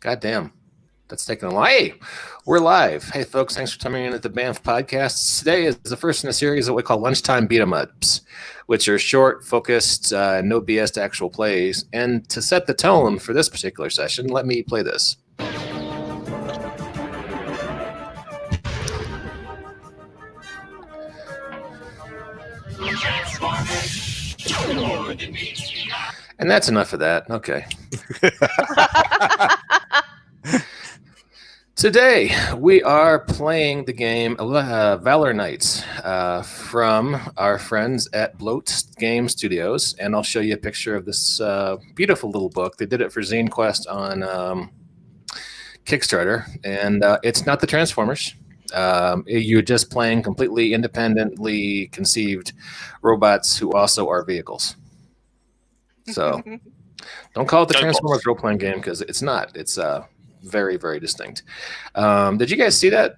God damn. That's taking a while. Hey, we're live. Hey, folks, thanks for coming in at the Banff Podcast. Today is the first in a series of what we call Lunchtime Beat-em-ups, which are short, focused, no BS actual plays. And to set the tone for this particular session, let me play this. And that's enough of that. Okay. Today, we are playing the game Valor Knights from our friends at Bloat Games Studios, and I'll show you a picture of this beautiful little book. They did it for Zine Quest on Kickstarter, and it's not the Transformers. You're just playing completely independently conceived robots who also are vehicles. So don't call it the Transformers role-playing game because it's not. It's very, very distinct. Did you guys see that?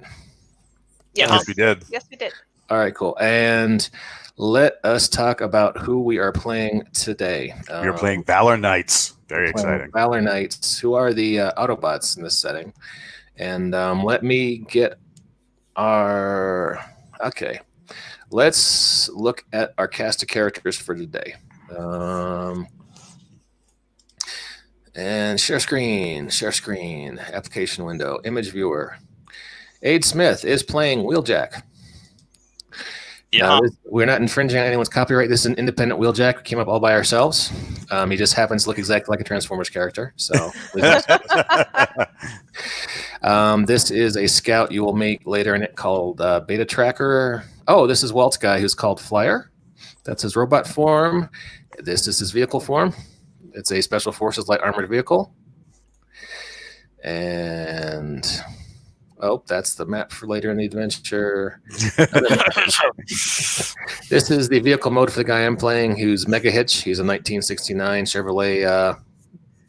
Yes, we did. Yes, we did. All right, cool. And let us talk about who we are playing today. We are playing Valor Knights. Very exciting. Valor Knights, who are the Autobots in this setting. And let me get our... Okay. Let's look at our cast of characters for today. And share screen, application window, image viewer. Aid Smith is playing Wheeljack. Yeah, we're not infringing on anyone's copyright. This is an independent Wheeljack. We came up all by ourselves. He just happens to look exactly like a Transformers character. So this is a scout you will meet later in it called Beta Tracker. Oh, this is Walt's guy who's called Flyer. That's his robot form. This is his vehicle form. It's a Special Forces light armored vehicle. And, oh, that's the map for later in the adventure. This is the vehicle mode for the guy I'm playing, who's Mega Hitch. He's a 1969 Chevrolet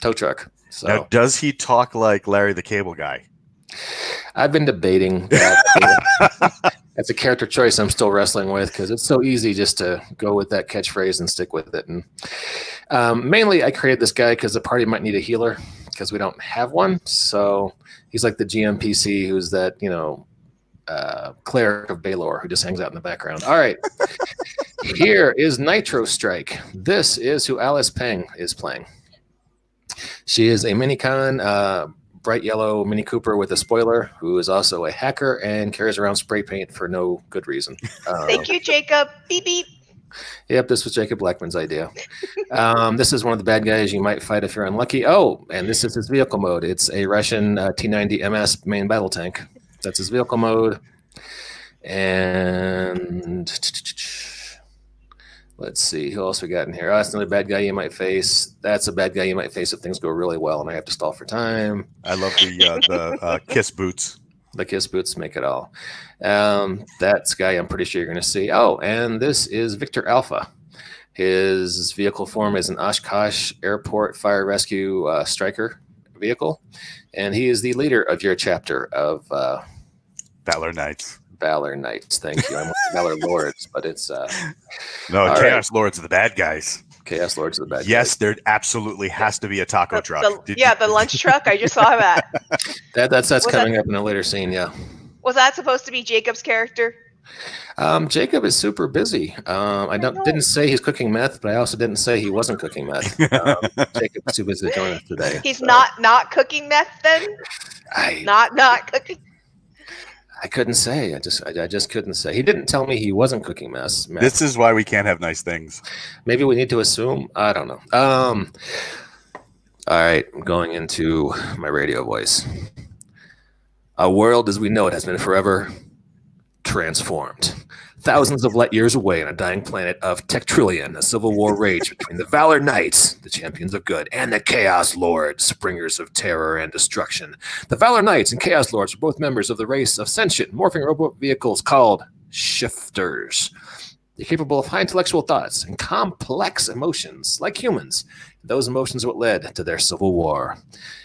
tow truck. So, now, does he talk like Larry the Cable Guy? I've been debating that. That's a character choice I'm still wrestling with because it's so easy just to go with that catchphrase and stick with it. And mainly, I created this guy because the party might need a healer because we don't have one. So he's like the GMPC, who's that cleric of Valor who just hangs out in the background. All right, here is Nitro Strike. This is who Alice Peng is playing. She is a Minicon. Bright yellow Mini Cooper with a spoiler, who is also a hacker and carries around spray paint for no good reason. Thank you, Jacob. Beep, beep. Yep, this was Jacob Blackman's idea. This is one of the bad guys you might fight if you're unlucky. Oh, and this is his vehicle mode. It's a Russian T-90 MS main battle tank. That's his vehicle mode. And let's see, who else we got in here? Oh, that's another bad guy you might face. That's a bad guy you might face if things go really well and I have to stall for time. I love the kiss boots. The kiss boots make it all. That's guy I'm pretty sure you're going to see. Oh, and this is Victor Alpha. His vehicle form is an Oshkosh Airport Fire Rescue Striker vehicle. And he is the leader of your chapter of Valor Knights. Valor Knights, thank you. I'm Valor Lords, but it's no, Chaos right. Lords are the bad guys. Chaos Lords are the bad guys. Yes, there absolutely has to be a taco truck. The lunch truck. I just saw that. That's coming up in a later scene. Yeah. Was that supposed to be Jacob's character? Jacob is super busy. I didn't say he's cooking meth, but I also didn't say he wasn't cooking meth. Jacob is too busy to join us today. He's not cooking meth then. Not cooking. I couldn't say. I just couldn't say. He didn't tell me he wasn't cooking meth. This is why we can't have nice things. Maybe we need to assume. I don't know. All right, I'm going into my radio voice. Our world as we know it has been forever transformed. Thousands of light years away on a dying planet of Tectrillion, a civil war raged between the Valor Knights, the champions of good, and the Chaos Lords, springers of terror and destruction. The Valor Knights and Chaos Lords are both members of the race of sentient, morphing robot vehicles called shifters. They're capable of high intellectual thoughts and complex emotions, like humans. Those emotions are what led to their civil war.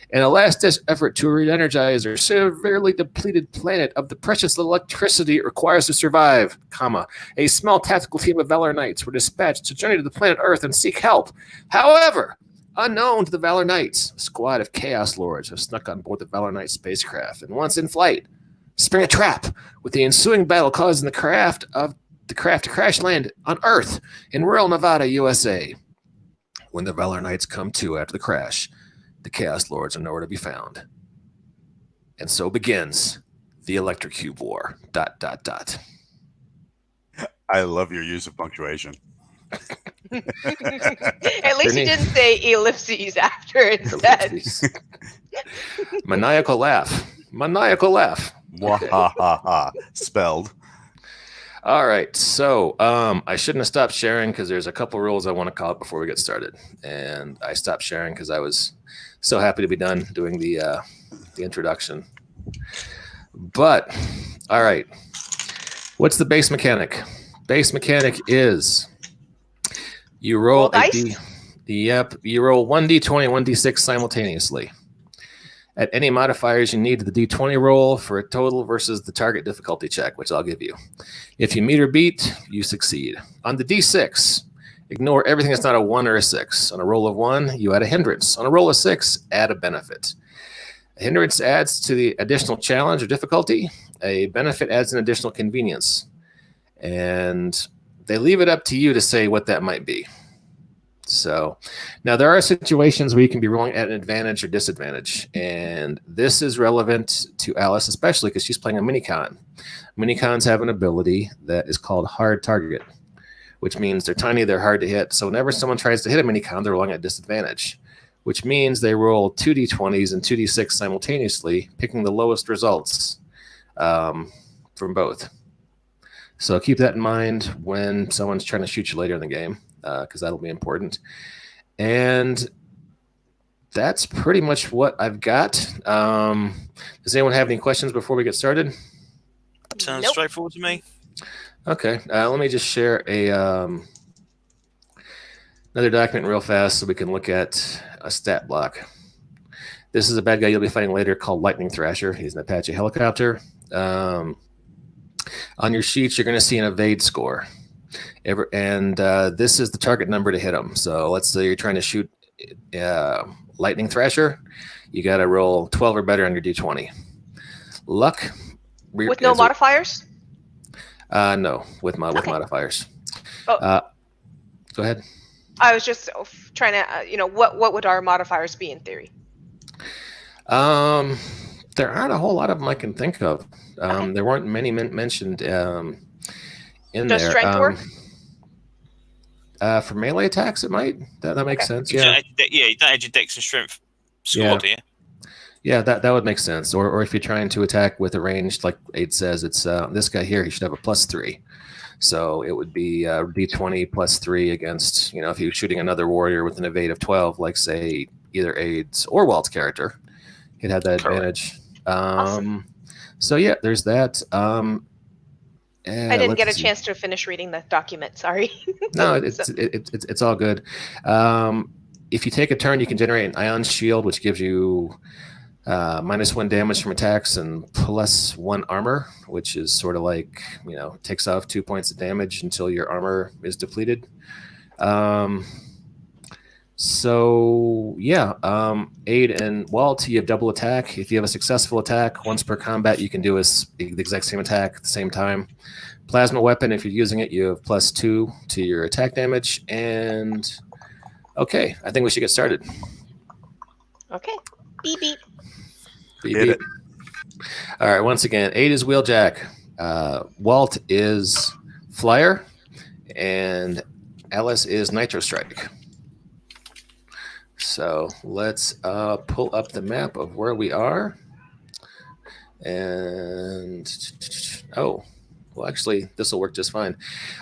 In a last-ditch effort to re-energize their severely depleted planet of the precious electricity it requires to survive, a small tactical team of Valor Knights were dispatched to journey to the planet Earth and seek help. However, Unknown to the Valor Knights, a squad of Chaos Lords have snuck on board the Valor Knight spacecraft, and once in flight, spring a trap, with the ensuing battle causing the craft to crash land on Earth in rural Nevada, USA. When the Valor Knights come to after the crash, the Chaos Lords are nowhere to be found. And so begins the Electrocube War. ... I love your use of punctuation. At least you didn't say ellipses after instead. Maniacal laugh. Maniacal laugh. Mwahaha. Spelled. All right. So I shouldn't have stopped sharing because there's a couple rules I want to call out before we get started. And I stopped sharing because I was so happy to be done doing the introduction. But, all right. What's the base mechanic? Base mechanic is you roll you roll 1d20 and 1d6 simultaneously. At any modifiers you need to the d20 roll for a total versus the target difficulty check, which I'll give you. If you meet or beat, you succeed. On the d6, ignore everything that's not a 1 or a 6. On a roll of 1, you add a hindrance. On a roll of 6, add a benefit. A hindrance adds to the additional challenge or difficulty. A benefit adds an additional convenience. And they leave it up to you to say what that might be. So now there are situations where you can be rolling at an advantage or disadvantage. And this is relevant to Alice, especially because she's playing a minicon. Minicons have an ability that is called hard target, which means they're tiny, they're hard to hit. So whenever someone tries to hit a minicon, they're rolling at disadvantage, which means they roll 2d20s and 2d6 simultaneously, picking the lowest results from both. So keep that in mind when someone's trying to shoot you later in the game, because that'll be important. And that's pretty much what I've got. Does anyone have any questions before we get started? Sounds straightforward to me. Okay, let me just share another document real fast so we can look at a stat block. This is a bad guy you'll be fighting later called Lightning Thrasher. He's an Apache helicopter. On your sheets, you're going to see an evade score. This is the target number to hit him. So let's say you're trying to shoot Lightning Thrasher. You got to roll 12 or better on your d20. Luck. With no modifiers? No, with modifiers. Oh. Go ahead. I was just trying to, what would our modifiers be in theory? There aren't a whole lot of them I can think of. There weren't many mentioned in there. Does strength work? For melee attacks, it might. That makes sense. Yeah. You don't add your dex and strength score, do you? Yeah, that would make sense. Or if you're trying to attack with a range, like Aid says, it's this guy here. He should have a +3. So it would be d20 +3 against, if you're shooting another warrior with an evade of 12, like say either Aid's or Walt's character, he'd have that advantage. Awesome. So yeah, there's that. I didn't get a chance to finish reading the document. Sorry. No, it's all good. If you take a turn, you can generate an ion shield, which gives you -1 damage from attacks and +1 armor, which is sort of like, takes off 2 points of damage until your armor is depleted. So yeah, Aid and Walt, you have double attack. If you have a successful attack once per combat, you can do the exact same attack at the same time. Plasma weapon, if you're using it, you have +2 to your attack damage. And okay, I think we should get started. Okay. Beep beep. Beep beep. All right. Once again, Aid is Wheeljack. Walt is Flyer, and Alice is Nitro Strike. So let's pull up the map of where we are. And, well, actually, this will work just fine.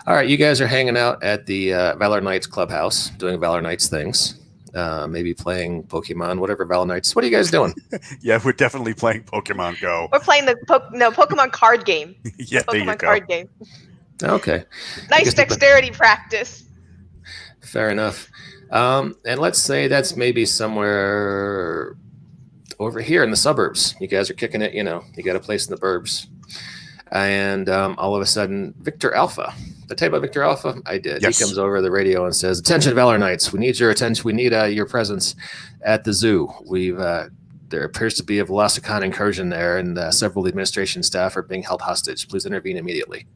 All right, you guys are hanging out at the Valor Knights Clubhouse, doing Valor Knights things. Maybe playing Pokemon, whatever Valor Knights. What are you guys doing? Yeah, we're definitely playing Pokemon Go. We're playing the Pokemon card game. Yeah, there you go. Pokemon card game. Okay. Nice dexterity practice. Fair enough. And let's say that's maybe somewhere over here in the suburbs. You guys are kicking it, you got a place in the burbs. And all of a sudden, Victor Alpha, type of Victor Alpha? I did. Yes. He comes over the radio and says, "Attention, Valor Knights. We need your attention. We need your presence at the zoo. There appears to be a Velocicon incursion there, and several of the administration staff are being held hostage. Please intervene immediately."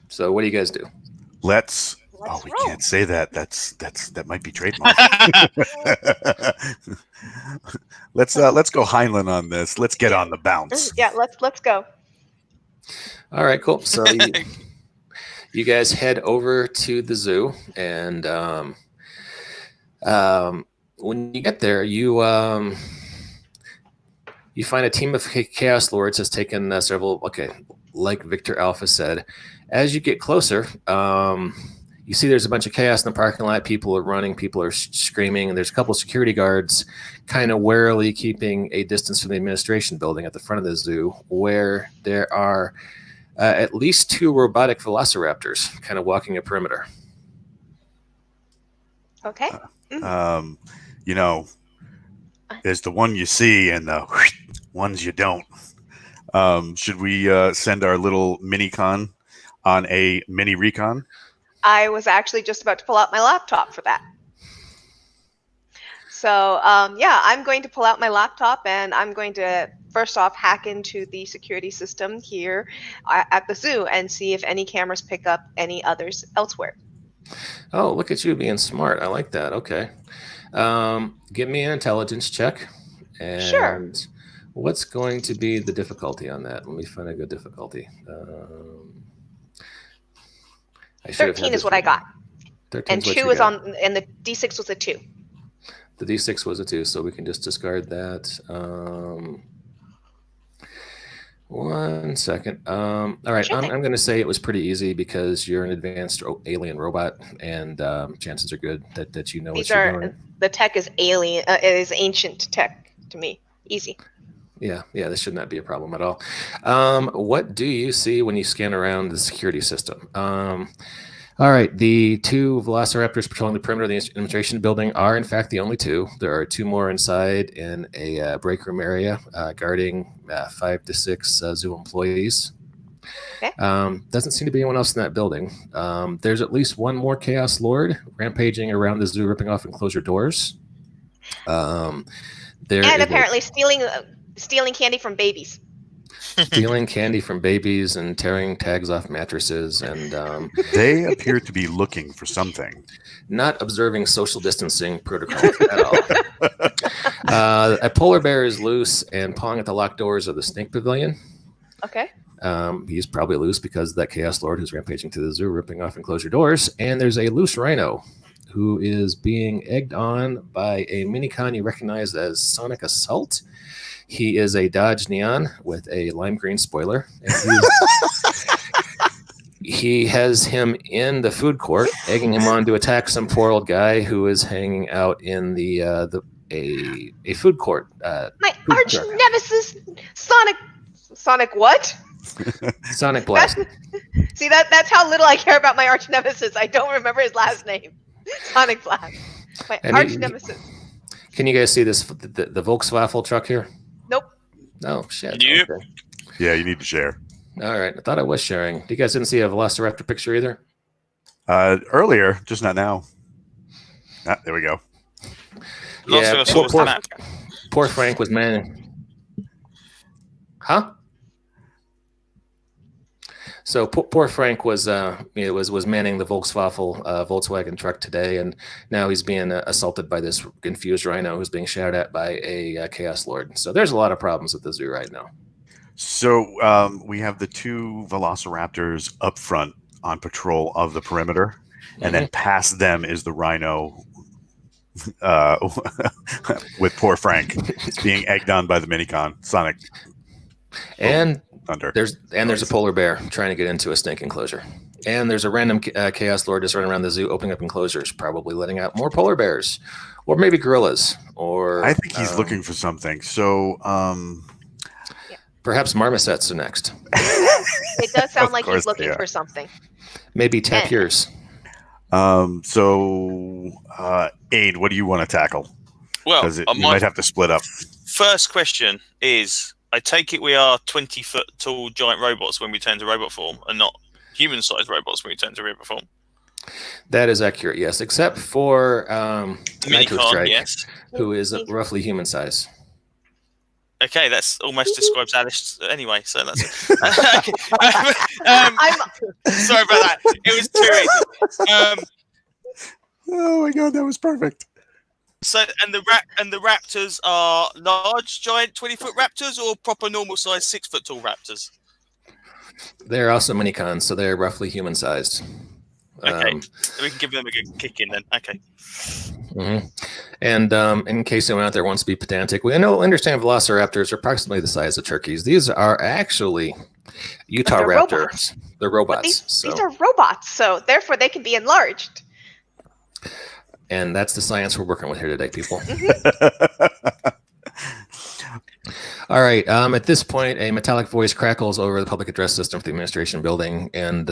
So what do you guys do? Let's Let's we roll. can't say that. That might be trademark. Let's go Heinlein on this. Let's get on the bounce. Yeah, let's go. All right, cool. So you guys head over to the zoo, and when you get there, you find a team of Chaos Lords has taken several. Okay, like Victor Alpha said, as you get closer, you see there's a bunch of chaos in the parking lot. People are running, people are screaming, and there's a couple of security guards kind of warily keeping a distance from the administration building at the front of the zoo, where there are at least 2 robotic velociraptors kind of walking a perimeter. Okay. There's the one you see and the ones you don't. Should we send our little mini-con on a mini recon? I was actually just about to pull out my laptop for that. So, I'm going to pull out my laptop, and I'm going to first off hack into the security system here at the zoo and see if any cameras pick up any others elsewhere. Oh, look at you being smart. I like that. Okay. Give me an intelligence check. And Sure. What's going to be the difficulty on that? Let me find a good difficulty. 13 is what I got. 13 And is what 2 you is got. on, and the D6 was a 2. The D6 was a 2, so we can just discard that. 1 second. All right, Sure I'm thing. going to say it was pretty easy because you're an advanced alien robot, and chances are good that you know what you're doing. The tech is alien, is ancient tech to me. Easy. Yeah, this should not be a problem at all. What do you see when you scan around the security system? All right, the 2 velociraptors patrolling the perimeter of the administration building are, in fact, the only 2. There are 2 more inside in a break room area guarding 5 to 6 zoo employees. Okay. Doesn't seem to be anyone else in that building. There's at least 1 more Chaos Lord rampaging around the zoo, ripping off enclosure doors. And apparently stealing candy from babies. Stealing candy from babies and tearing tags off mattresses, and They appear to be looking for something. not observing social distancing protocols at all. A polar bear is loose and pawing at the locked doors of the snake pavilion. Okay. He's probably loose because of that Chaos Lord who's rampaging to the zoo, ripping off enclosure doors. And there's a loose rhino who is being egged on by a minicon you recognize as Sonic Assault. He is a Dodge Neon with a lime green spoiler. And he has him in the food court, egging him on to attack some poor old guy who is hanging out in a food court. My arch nemesis, Sonic what? Sonic Blast. See, that's how little I care about my arch nemesis. I don't remember his last name. Sonic Blast. My arch nemesis. Can you guys see this? The Volkswagen truck here? Nope. Oh shit. Yep. Okay. Yeah, you need to share. All right. I thought I was sharing. You guys didn't see a Velociraptor picture either? Earlier, just not now. Ah, there we go. Yeah, poor Frank was manning. Huh? So poor Frank was manning the Volkswagen truck today, and now he's being assaulted by this confused rhino who's being shouted at by a Chaos Lord. So there's a lot of problems at the zoo right now. So we have the 2 velociraptors up front on patrol of the perimeter, and then past them is the rhino with poor Frank being egged on by the minicon Sonic. And Thunder. there's a polar bear trying to get into a snake enclosure. And there's a random Chaos Lord just running around the zoo, opening up enclosures, probably letting out more polar bears, or maybe gorillas, or I think he's looking for something. So perhaps marmosets are next. It does sound like he's course they looking are. for something. Maybe tapirs. Aid, what do you want to tackle? Well, Because you might have to split up. first question is, I take it we are 20-foot tall giant robots when we turn to robot form, and not human-sized robots when we turn to robot form. That is accurate, yes, except for Nitro Minicon, Strike, yes. who is roughly human size. Okay, that's almost describes Alice anyway. So that's okay. I'm Sorry about that. It was too easy. Oh my god, that was perfect. So and the raptors are large, giant 20-foot raptors, or proper normal size 6-foot tall raptors. They're also minicons, so they're roughly human sized. Okay, so we can give them a good kick in then. Okay. Mm-hmm. And in case anyone out there wants to be pedantic, we understand velociraptors are approximately the size of turkeys. These are actually Utah they're raptors. robots. They're But robots. these are robots, so therefore they can be enlarged. And that's the science we're working with here today, people. All right. At this point, a metallic voice crackles over the public address system for the administration building, and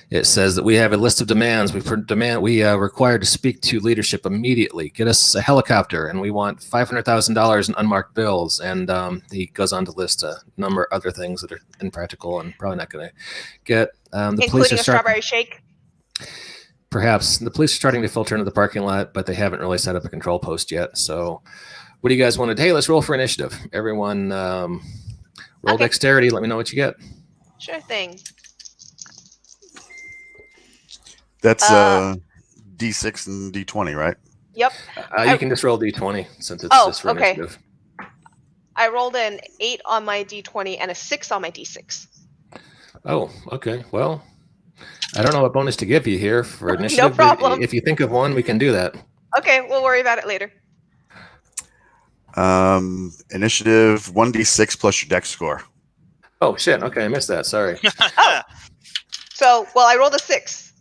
it says that we have a list of demands. We are required to speak to leadership immediately. Get us a helicopter, and we want $500,000 in unmarked bills. And he goes on to list a number of other things that are impractical and probably not going to get. Including a strawberry shake. Perhaps the police are starting to filter into the parking lot, but they haven't really set up a control post yet. So, what do you guys want to do? Hey, let's roll for initiative. Everyone, roll dexterity. Let me know what you get. Sure thing. That's D6 and D20, right? Yep. You can just roll D20 since it's just for initiative. I rolled an 8 on my D20 and a 6 on my D6. Oh, okay. Well, I don't know what bonus to give you here for initiative. No problem. If you think of one, we can do that. Okay, we'll worry about it later. Initiative 1d6 plus your dex score. Oh shit! Okay, I missed that. Sorry. So, I rolled a 6.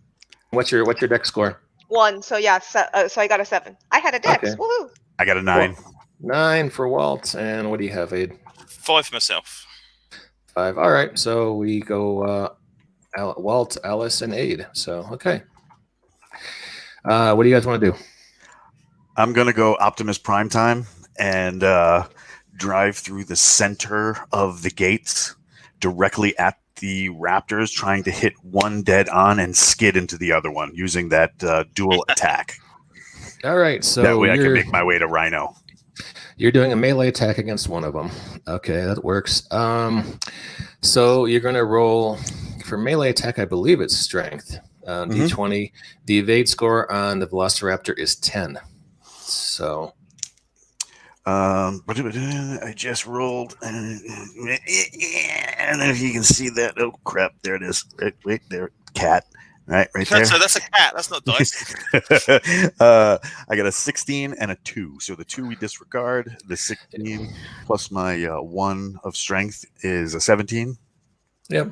What's your dex score? 1. So yeah, so I got a 7. I had a dex. Okay. Woohoo! I got a 9. 9 for Walt, and what do you have, Aid? 5 for myself. 5. All right, so we go Walt, Alice, and Aid. So okay. What do you guys want to do? I'm gonna go Optimus Prime time and drive through the center of the gates directly at the raptors, trying to hit one dead on and skid into the other one using that dual attack. All right, so that way I can make my way to Rhino. You're doing a melee attack against one of them. Okay, that works. So you're going to roll for melee attack. I believe it's strength. D20. The evade score on the Velociraptor is 10. So. I just rolled, and if you can see that, oh crap, there it is. Wait, there, cat, right there. So that's a cat. That's not dice. I got a 16 and a 2. So the 2 we disregard. The 16 plus my 1 of strength is a 17. Yep.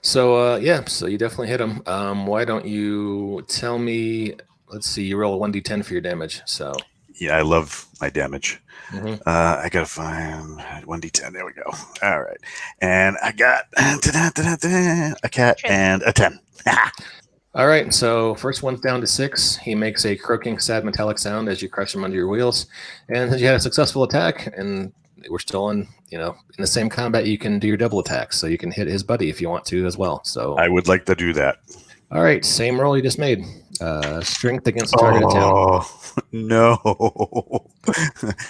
So so you definitely hit him. Why don't you tell me? Let's see. You roll a 1d10 for your damage. So. Yeah, I love my damage. I got to find 1d10. There we go. All right. And I got a cat and a 10. All right. So first one's down to 6. He makes a croaking, sad metallic sound as you crush him under your wheels. And since you had a successful attack, and we're still in the same combat, you can do your double attack. So you can hit his buddy if you want to as well. So I would like to do that. All right. Same roll you just made. Strength against the target attack. Oh, no.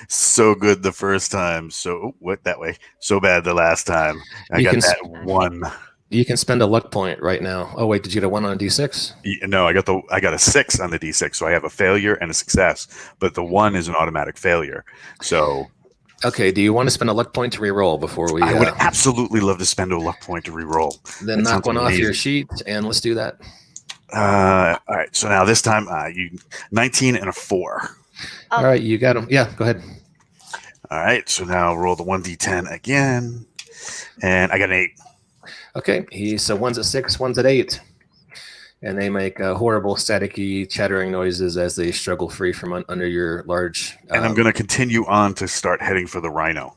So good the first time. So that way. So bad the last time. I got that 1. You can spend a luck point right now. Oh wait, did you get a 1 on a D6? No, I got a 6 on the D6, so I have a failure and a success. But the 1 is an automatic failure. So okay, do you want to spend a luck point to re-roll before we? I would absolutely love to spend a luck point to re-roll. Then knock one off your sheet, and let's do that. All right, so now this time, you 19 and a 4. All right, you got him. Yeah, go ahead. All right, so now roll the 1d10 again, and I got an 8. Okay, so one's at 6, one's at 8, and they make horrible staticky chattering noises as they struggle free from under your large. And I'm going to continue on to start heading for the Rhino.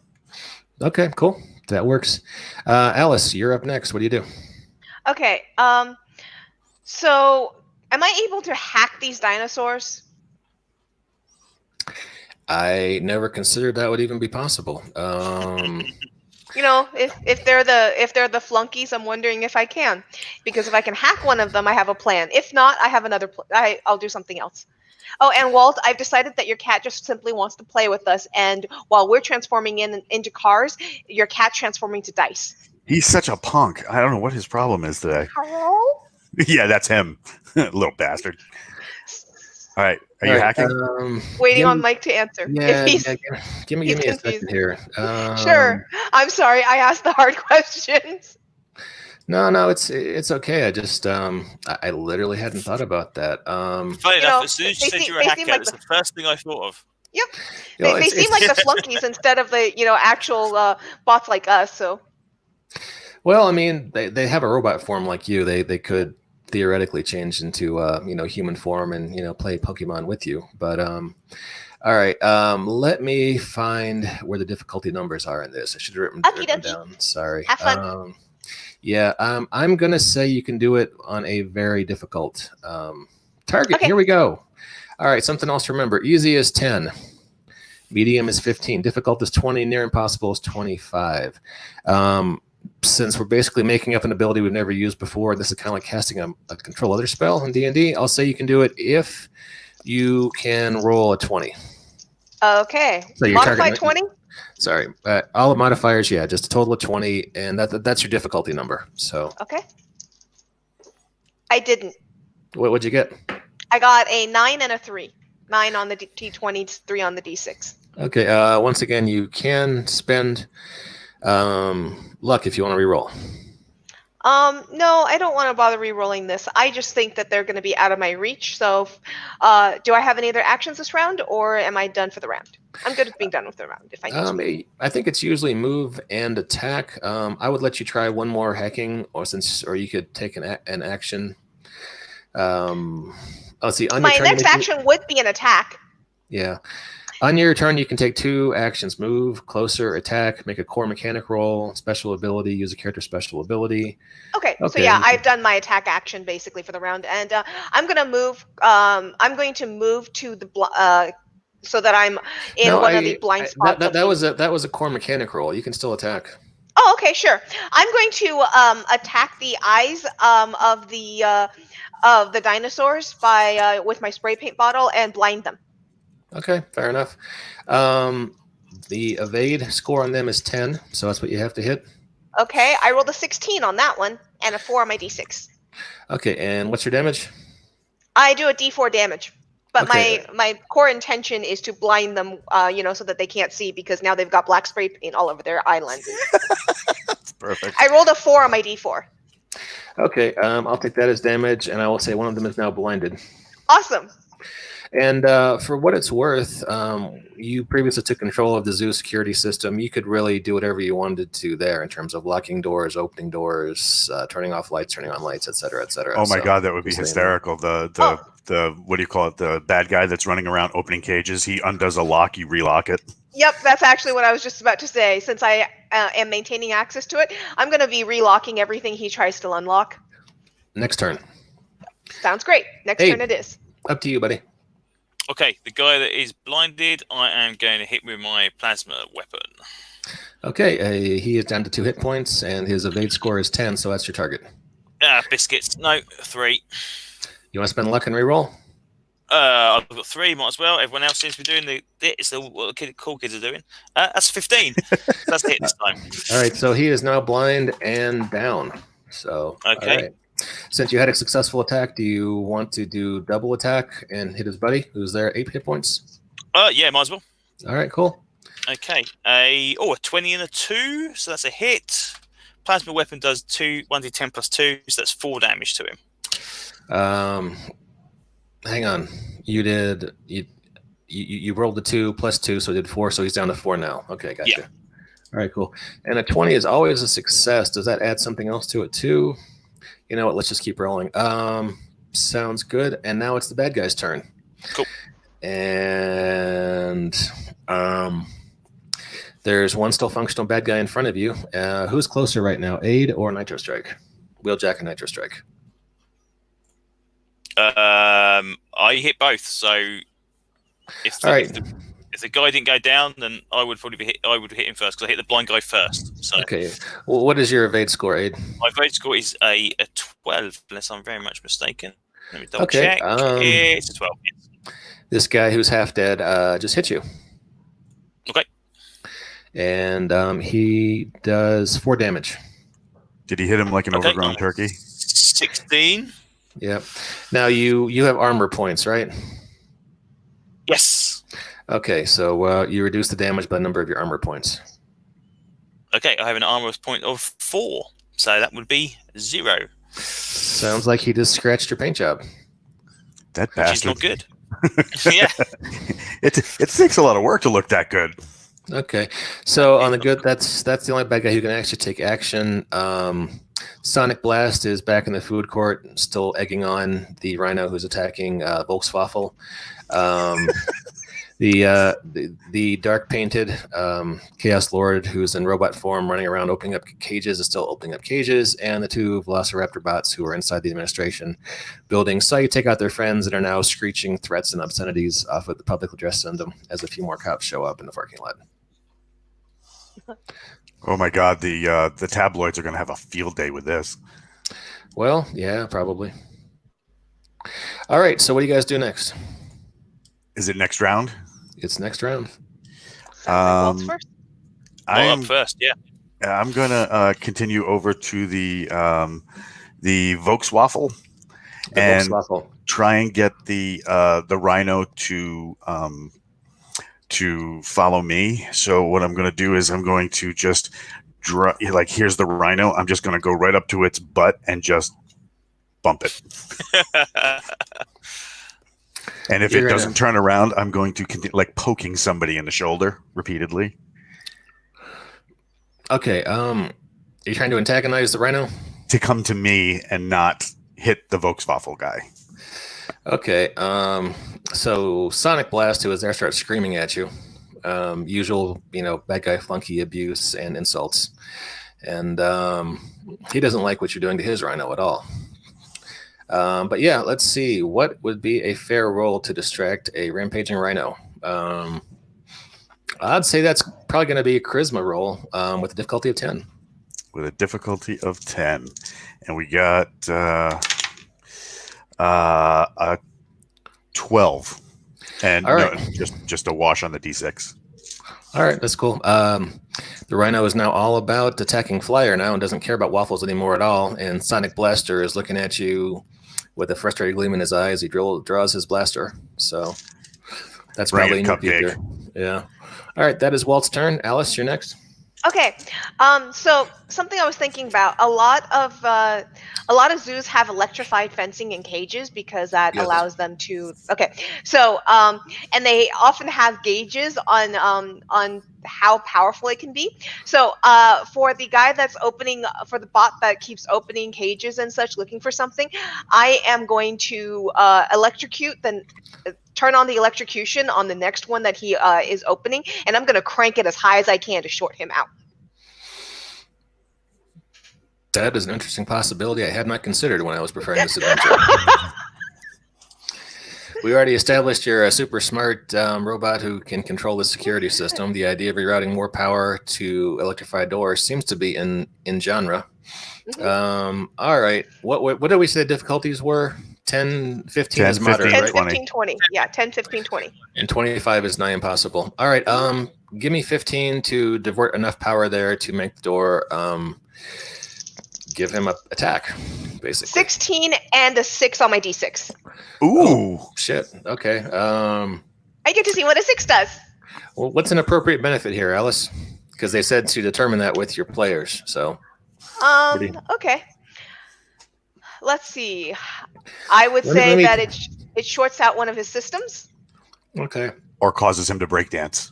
Okay, cool. That works. Alice, you're up next. What do you do? Okay. So am I able to hack these dinosaurs? I never considered that would even be possible. You know, if they're the flunkies, I'm wondering if I can, because if I can hack one of them, I have a plan. If not, I have another. I'll do something else. Oh, and Walt, I've decided that your cat just simply wants to play with us, and while we're transforming into cars, your cat's transforming to dice. He's such a punk. I don't know what his problem is today. Hello? Yeah, that's him. Little bastard. All right. Are you All right, hacking? Waiting give on me- Mike to answer. Yeah, If he's yeah, give me he's a confused. second here. Sure. I'm sorry, I asked the hard questions. No, it's okay. I just I literally hadn't thought about that. Funny enough, as soon as you said you were a they hacker, seem like that's the first thing I thought of. Yep. You know, They seem like the flunkies instead of the actual bots like us. So well, I mean, they have a robot form like you. They could theoretically change into human form and play Pokemon with you. But all right, let me find where the difficulty numbers are in this. I should have written them down. Sorry. Have fun. Yeah, I'm gonna say you can do it on a very difficult target. Okay. Here we go. All right, something else to remember. Easy is 10. Medium is 15. Difficult is 20. Near impossible is 25. Since we're basically making up an ability we've never used before, this is kind of like casting a control other spell in D&D. I'll say you can do it if you can roll a 20. Okay. So your Modify target- 20? Sorry, all the modifiers, yeah, just a total of 20, and that's your difficulty number. So Okay. I didn't. what'd you get? I got a 9 and a 3. 9 on the D20, 3 on the D6. Okay, once again, you can spend luck if you want to reroll. No, I don't want to bother re-rolling this. I just think that they're going to be out of my reach. So, do I have any other actions this round, or am I done for the round? I'm good at being done with the round. If I need to. I think it's usually move and attack. I would let you try one more hacking, or you could take an action. Let's see. On My your turn, next action would be an attack. Yeah. On your turn, you can take 2 actions: move, closer, attack, make a core mechanic roll, special ability, use a character special ability. Okay. So Okay. yeah, I've done my attack action basically for the round, and I'm gonna move. I'm going to move to the so that I'm in one of the blind spots. That was a core mechanic roll. You can still attack. Oh, okay, sure. I'm going to attack the eyes of the dinosaurs by with my spray paint bottle and blind them. Okay, fair enough. The evade score on them is 10, so that's what you have to hit. Okay, I rolled a 16 on that one and a 4 on my D6. Okay, and what's your damage? I do a D4 damage, but Okay. my core intention is to blind them, so that they can't see, because now they've got black spray paint all over their eye lenses. That's perfect. I rolled a 4 on my D4. Okay, I'll take that as damage, and I will say one of them is now blinded. Awesome. And for what it's worth, you previously took control of the zoo security system. You could really do whatever you wanted to there in terms of locking doors, opening doors, turning off lights, turning on lights, et cetera, et cetera. Oh my God, that would be just saying hysterical. The what do you call it? The bad guy that's running around opening cages. He undoes a lock, you relock it. Yep, that's actually what I was just about to say. Since I am maintaining access to it, I'm going to be relocking everything he tries to unlock. Next turn. Sounds great. Next Hey. turn it is. Up to you, buddy. Okay, the guy that is blinded, I am going to hit with my plasma weapon. Okay, he is down to 2 hit points, and his evade score is 10, so that's your target. Biscuits. No, 3. You want to spend luck and reroll? I've got 3, might as well. Everyone else seems to be doing what the cool kids are doing. That's 15. That's a hit this time. All right, so he is now blind and down. So, Okay. all right. Since you had a successful attack, do you want to do double attack and hit his buddy, who's there at 8 hit points? Yeah, might as well. All right, cool. Okay. A 20 and a 2, so that's a hit. Plasma weapon does 1d10 plus 2, so that's 4 damage to him. Hang on. You rolled the 2 plus 2, so you did 4, so he's down to 4 now. Okay, gotcha. Yeah. All right, cool. And a 20 is always a success. Does that add something else to it too? You know what? Let's just keep rolling. Sounds good. And now it's the bad guy's turn. Cool. And there's one still functional bad guy in front of you. Who's closer right now, Aid or Nitro Strike? Wheeljack and Nitro Strike. I hit both, so if All right. the if the guy didn't go down, then I would probably I would hit him first because I hit the blind guy first. So Okay. Well, what is your evade score, Aid? my vote score is a 12, unless I'm very much mistaken. Let me double Okay, check. It's a 12. Yes. This guy who's half dead just hit you. Okay. And he does 4 damage. Did he hit him like an Okay. overgrown turkey? 16. Yep. Now you have armor points, right? Yes. Okay, so you reduce the damage by the number of your armor points. Okay, I have an armor point of 4, so that would be 0. Sounds like he just scratched your paint job. That Which is bastard. not good. Yeah. It takes a lot of work to look that good. Okay, so on the good, that's the only bad guy who can actually take action. Sonic Blast is back in the food court, still egging on the rhino who's attacking Volkswaffel. The dark painted Chaos Lord who's in robot form running around opening up cages is still opening up cages, and the 2 Velociraptor bots who are inside the administration building saw you take out their friends and are now screeching threats and obscenities off of the public address system as a few more cops show up in the parking lot. Oh my God, the tabloids are going to have a field day with this. Well, yeah, probably. All right, so what do you guys do next? Is it next round? It's next round. Walt's first. Up first, yeah. I'm going to continue over to the Volkswaffel and Volkswaffel. try and get the rhino to follow me. So what I'm going to do is I'm going to just here's the rhino. I'm just going to go right up to its butt and just bump it. And if it doesn't turn around, I'm going to continue poking somebody in the shoulder repeatedly. Okay. Are you trying to antagonize the rhino? To come to me and not hit the Volkswaffel guy. Okay. So Sonic Blast, who was there, starts screaming at you. Usual, bad guy flunky abuse and insults. And he doesn't like what you're doing to his rhino at all. But yeah, let's see. What would be a fair roll to distract a rampaging rhino? I'd say that's probably going to be a charisma roll with a difficulty of 10. With a difficulty of 10. And we got a 12. And all right. No, just a wash on the D6. All right, that's cool. The rhino is now all about attacking Flyer now and doesn't care about waffles anymore at all. And Sonic Blaster is looking at you with a frustrated gleam in his eyes. He draws his blaster. So that's probably in your future. Yeah. All right, that is Walt's turn. Alice, you're next. Okay, so something I was thinking about, a lot of zoos have electrified fencing and cages because that allows them to. Okay, so and they often have gauges on how powerful it can be. So for the guy that's opening, for the bot that keeps opening cages and such, looking for something, I am going to electrocute the. Turn on the electrocution on the next one that he is opening, and I'm going to crank it as high as I can to short him out. That is an interesting possibility I had not considered when I was preparing this adventure. We already established you're a super smart robot who can control the security system. The idea of rerouting more power to electrify doors seems to be in genre. Mm-hmm. All right. What did we say the difficulties were? 10, 15 is moderate, 10, right? 15, 20. Yeah, 10, 15, 20. And 25 is nigh impossible. All right. Give me 15 to divert enough power there to make the door give him a attack, basically. 16 and a 6 on my D6. Ooh. Oh, shit. Okay. I get to see what a 6 does. Well, what's an appropriate benefit here, Alice? Because they said to determine that with your players. So. Okay. Let's see. I would say that it shorts out one of his systems. Okay. Or causes him to break dance.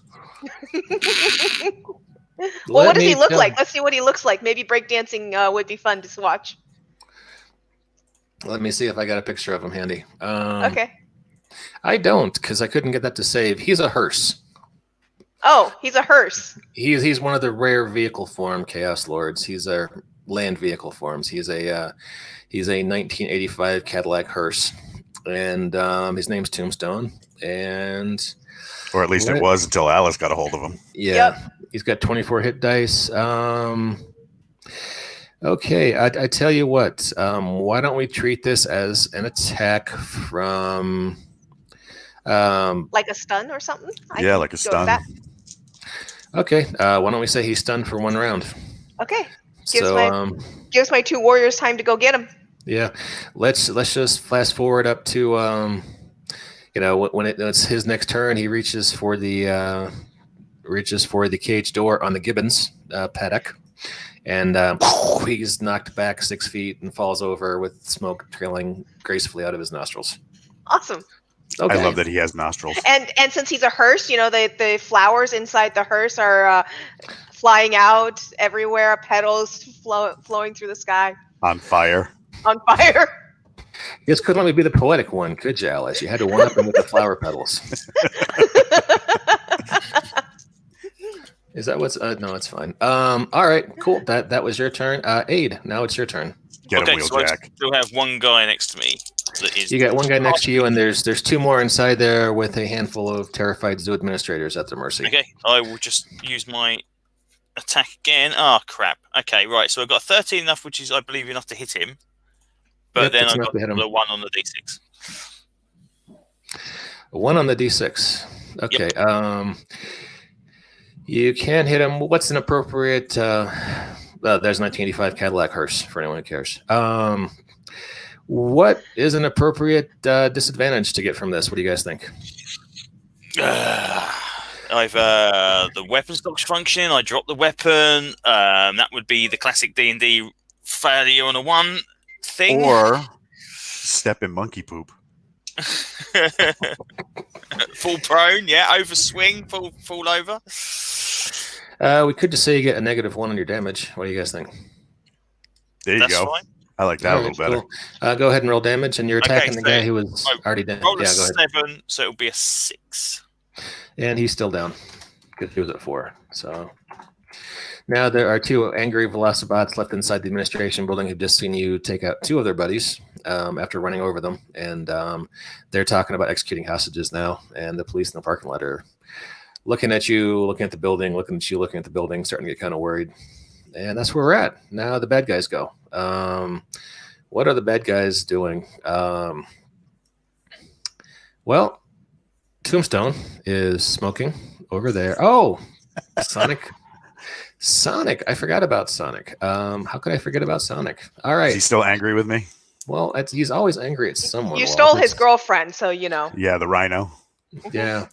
Well, what does he look like? Let's see what he looks like. Maybe breakdancing would be fun to watch. Let me see if I got a picture of him handy. Okay. I don't, because I couldn't get that to save. He's a hearse. Oh, he's a hearse. He's one of the rare vehicle form Chaos Lords. He's a land vehicle forms. He's a 1985 Cadillac hearse, and his name's Tombstone. And Or at least it was until Alice got a hold of him. Yeah, he's got 24 hit dice. Okay, I tell you what. Why don't we treat this as an attack from? Like a stun or something? Yeah, like a stun. Okay, why don't we say he's stunned for 1 round? Okay. Gives my 2 warriors time to go get him. Yeah, let's just fast forward up to when it's his next turn, he reaches for the cage door on the Gibbons paddock, and he's knocked back 6 feet and falls over with smoke trailing gracefully out of his nostrils. Awesome. Okay. I love that he has nostrils. And since he's a hearse, the flowers inside the hearse are flying out everywhere, petals flowing through the sky. On fire. On fire. You just couldn't let me be the poetic one, could you, Alice? You had to one-up him with the flower petals. Is that what's... no, it's fine. All right, cool. That was your turn. Aid, now it's your turn. Get him, so Wheeljack. I still have one guy next to me. You got one guy next to you, and there's 2 more inside there with a handful of terrified zoo administrators at their mercy. Okay, I will just use my attack again. Oh, crap. Okay, right. So I've got 13 enough, which is, I believe, enough to hit him. But then I've got the 1 on the D6. 1 on the D6. Okay. Yep. You can hit him. What's an appropriate... there's 1985 Cadillac hearse, for anyone who cares. What is an appropriate disadvantage to get from this? What do you guys think? I've the weapon stops functioning. I drop the weapon. That would be the classic D&D failure on a 1 thing. Or step in monkey poop. Full prone, yeah. Overswing, fall over. We could just say you get a -1 on your damage. What do you guys think? There you go. Fine. I like that a little better. Cool. Go ahead and roll damage, and you're attacking the guy who was already down. Roll a 7, so it'll be a 6. And he's still down because he was at 4. So now there are 2 angry Velocibots left inside the administration building who've just seen you take out 2 of their buddies after running over them, and they're talking about executing hostages now. And the police in the parking lot are looking at you, looking at the building, looking at you, looking at the building, starting to get kind of worried. And that's where we're at. Now the bad guys go. What are the bad guys doing? Well, Tombstone is smoking over there. Oh, Sonic. Sonic. I forgot about Sonic. How could I forget about Sonic? All right. Is he still angry with me? Well, he's always angry at someone. You stole his girlfriend, so you know. Yeah, the rhino. Yeah.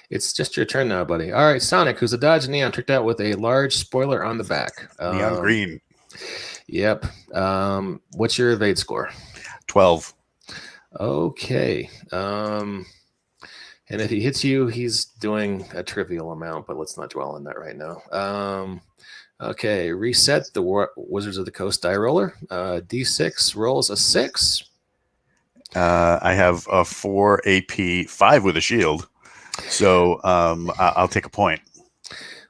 It's just your turn now, buddy. All right, Sonic, who's a Dodge Neon, tricked out with a large spoiler on the back. Neon green. Yep. What's your evade score? 12. Okay. And if he hits you, he's doing a trivial amount, but let's not dwell on that right now. Okay, reset the Wizards of the Coast die roller. D6 rolls a 6. I have a 4 AP, 5 with a shield. So I'll take a point.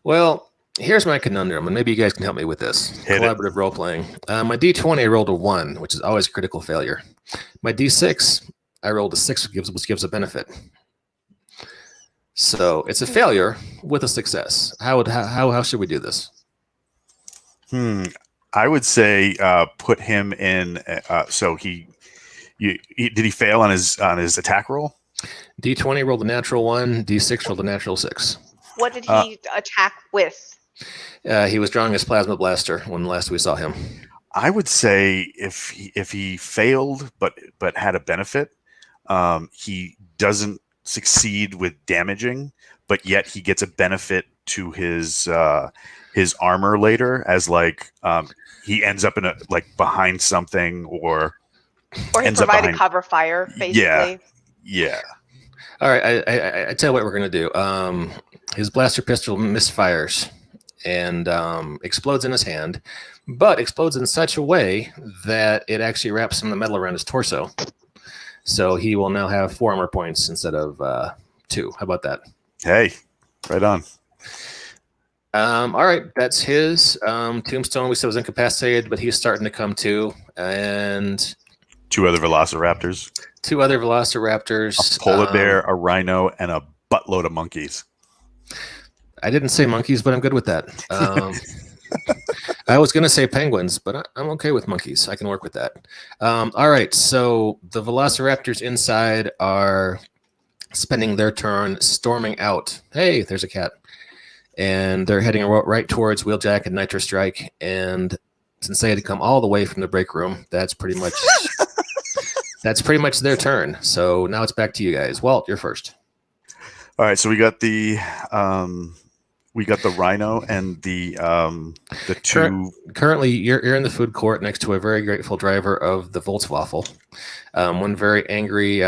Well, here's my conundrum, and maybe you guys can help me with this. Collaborative role playing. My D20, I rolled a 1, which is always a critical failure. My D6, I rolled a 6, which gives a benefit. So it's a failure with a success. How should we do this? I would say put him in. So did he fail on his attack roll? D20 rolled a natural 1. D6 rolled a natural 6. What did he attack with? He was drawing his plasma blaster when last we saw him. I would say if he failed but had a benefit, he doesn't succeed with damaging, but yet he gets a benefit to his armor later, as like he ends up in a behind something or he provided cover fire, basically. Yeah. All right. I tell you what we're gonna do. His blaster pistol misfires and explodes in his hand, but explodes in such a way that it actually wraps some of the metal around his torso. So he will now have 4 armor points instead of 2. How about that? Hey, right on. All right, that's his. Tombstone, we said, was incapacitated, but he's starting to come to. And 2 other velociraptors. 2 other velociraptors. A polar bear, a rhino, and a buttload of monkeys. I didn't say monkeys, but I'm good with that. I was going to say penguins, but I'm okay with monkeys. I can work with that. All right. So the velociraptors inside are spending their turn storming out. Hey, there's a cat. And they're heading right towards Wheeljack and Nitro Strike. And since they had to come all the way from the break room, that's pretty much their turn. So now it's back to you guys. Walt, you're first. All right. So we got the rhino and the two. Currently, you're in the food court next to a very grateful driver of the Volkswaffel. One very angry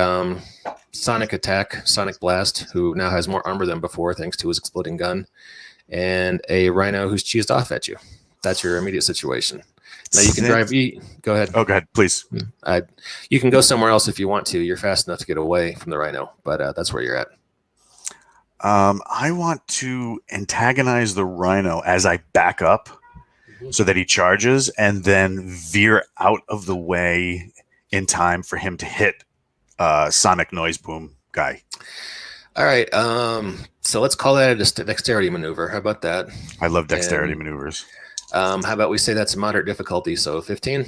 Sonic attack, Sonic Blast, who now has more armor than before thanks to his exploding gun, and a rhino who's cheesed off at you. That's your immediate situation. Now you can drive. Go ahead. Oh, go ahead, please. You can go somewhere else if you want to. You're fast enough to get away from the rhino, but that's where you're at. I want to antagonize the rhino as I back up so that he charges and then veer out of the way in time for him to hit Sonic Noise Boom guy. All right. So let's call that a dexterity maneuver. How about that? I love dexterity maneuvers. How about we say that's moderate difficulty? So 15?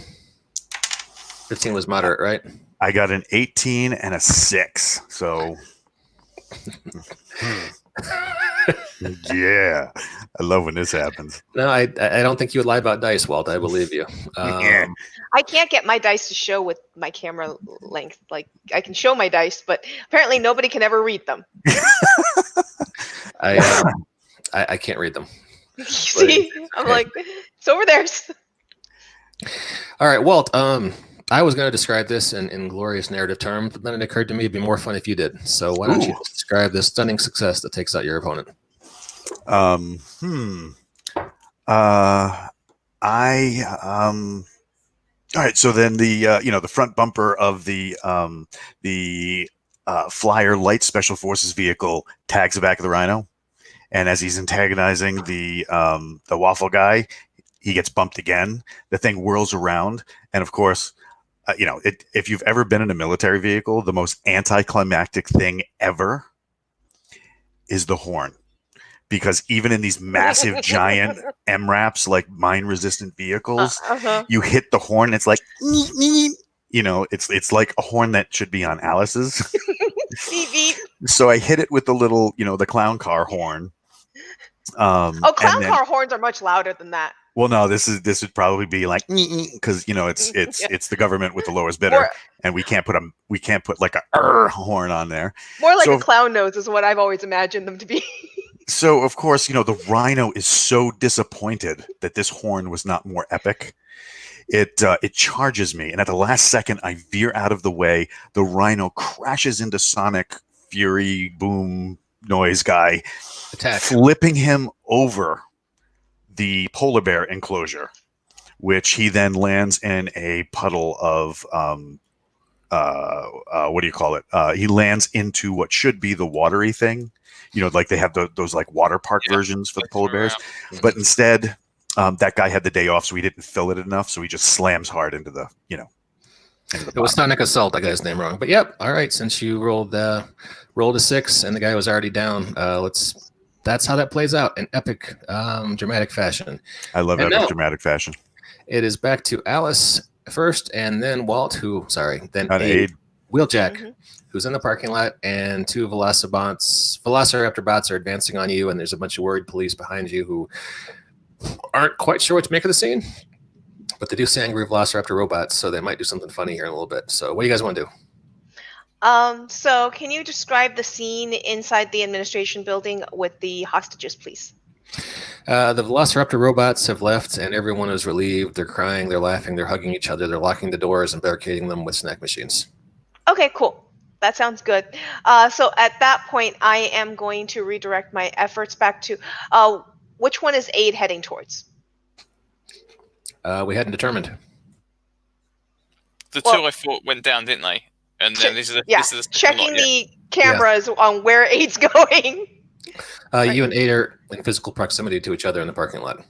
15 was moderate, right? I got an 18 and a 6. So... yeah, I love when this happens. No, I don't think you would lie about dice, Walt. I believe you. I can't get my dice to show with my camera length. Like, I can show my dice, but apparently nobody can ever read them. I can't read them. See, I'm like, it's over there. All right, Walt. I was going to describe this in glorious narrative terms, but then it occurred to me it'd be more fun if you did. So why don't you describe this stunning success that takes out your opponent? All right. So then the front bumper of the Flyer Light Special Forces vehicle tags the back of the rhino, and as he's antagonizing the waffle guy, he gets bumped again. The thing whirls around, and of course. If you've ever been in a military vehicle, the most anticlimactic thing ever is the horn. Because even in these massive, giant MRAPs, like mine-resistant vehicles, you hit the horn, it's like, it's like a horn that should be on Alice's. So I hit it with the little, the clown car horn. Clown car horns are much louder than that. Well, no, this would probably be like because it's the government with the lowest bidder, and we can't put like a horn on there. More like a clown nose is what I've always imagined them to be. So of course, the rhino is so disappointed that this horn was not more epic. It charges me, and at the last second, I veer out of the way. The rhino crashes into Sonic Fury Boom Noise guy, flipping him over the polar bear enclosure, which he then lands in a puddle of what do you call it? He lands into what should be the watery thing, like they have those like water park versions for the polar bears, but instead that guy had the day off, so he didn't fill it enough, so he just slams hard into the it was Sonic Assault. I got his name wrong, but yep. All right, since you rolled a 6 and the guy was already down, that's how that plays out in epic, dramatic fashion. I love epic, dramatic fashion. It is back to Alice first, and then Walt, then Aid. Wheeljack, who's in the parking lot, and two Velociraptor bots are advancing on you, and there's a bunch of worried police behind you who aren't quite sure what to make of the scene, but they do say angry Velociraptor robots, so they might do something funny here in a little bit. So what do you guys want to do? So can you describe the scene inside the administration building with the hostages, please? The Velociraptor robots have left, and everyone is relieved. They're crying, they're laughing, they're hugging each other, they're locking the doors and barricading them with snack machines. Okay, cool. That sounds good. So at that point, I am going to redirect my efforts back to which one is Aid heading towards? We hadn't determined. The two I thought went down, didn't they? And then this is the checking the cameras on where Aid's going. You and Aid are in physical proximity to each other in the parking lot.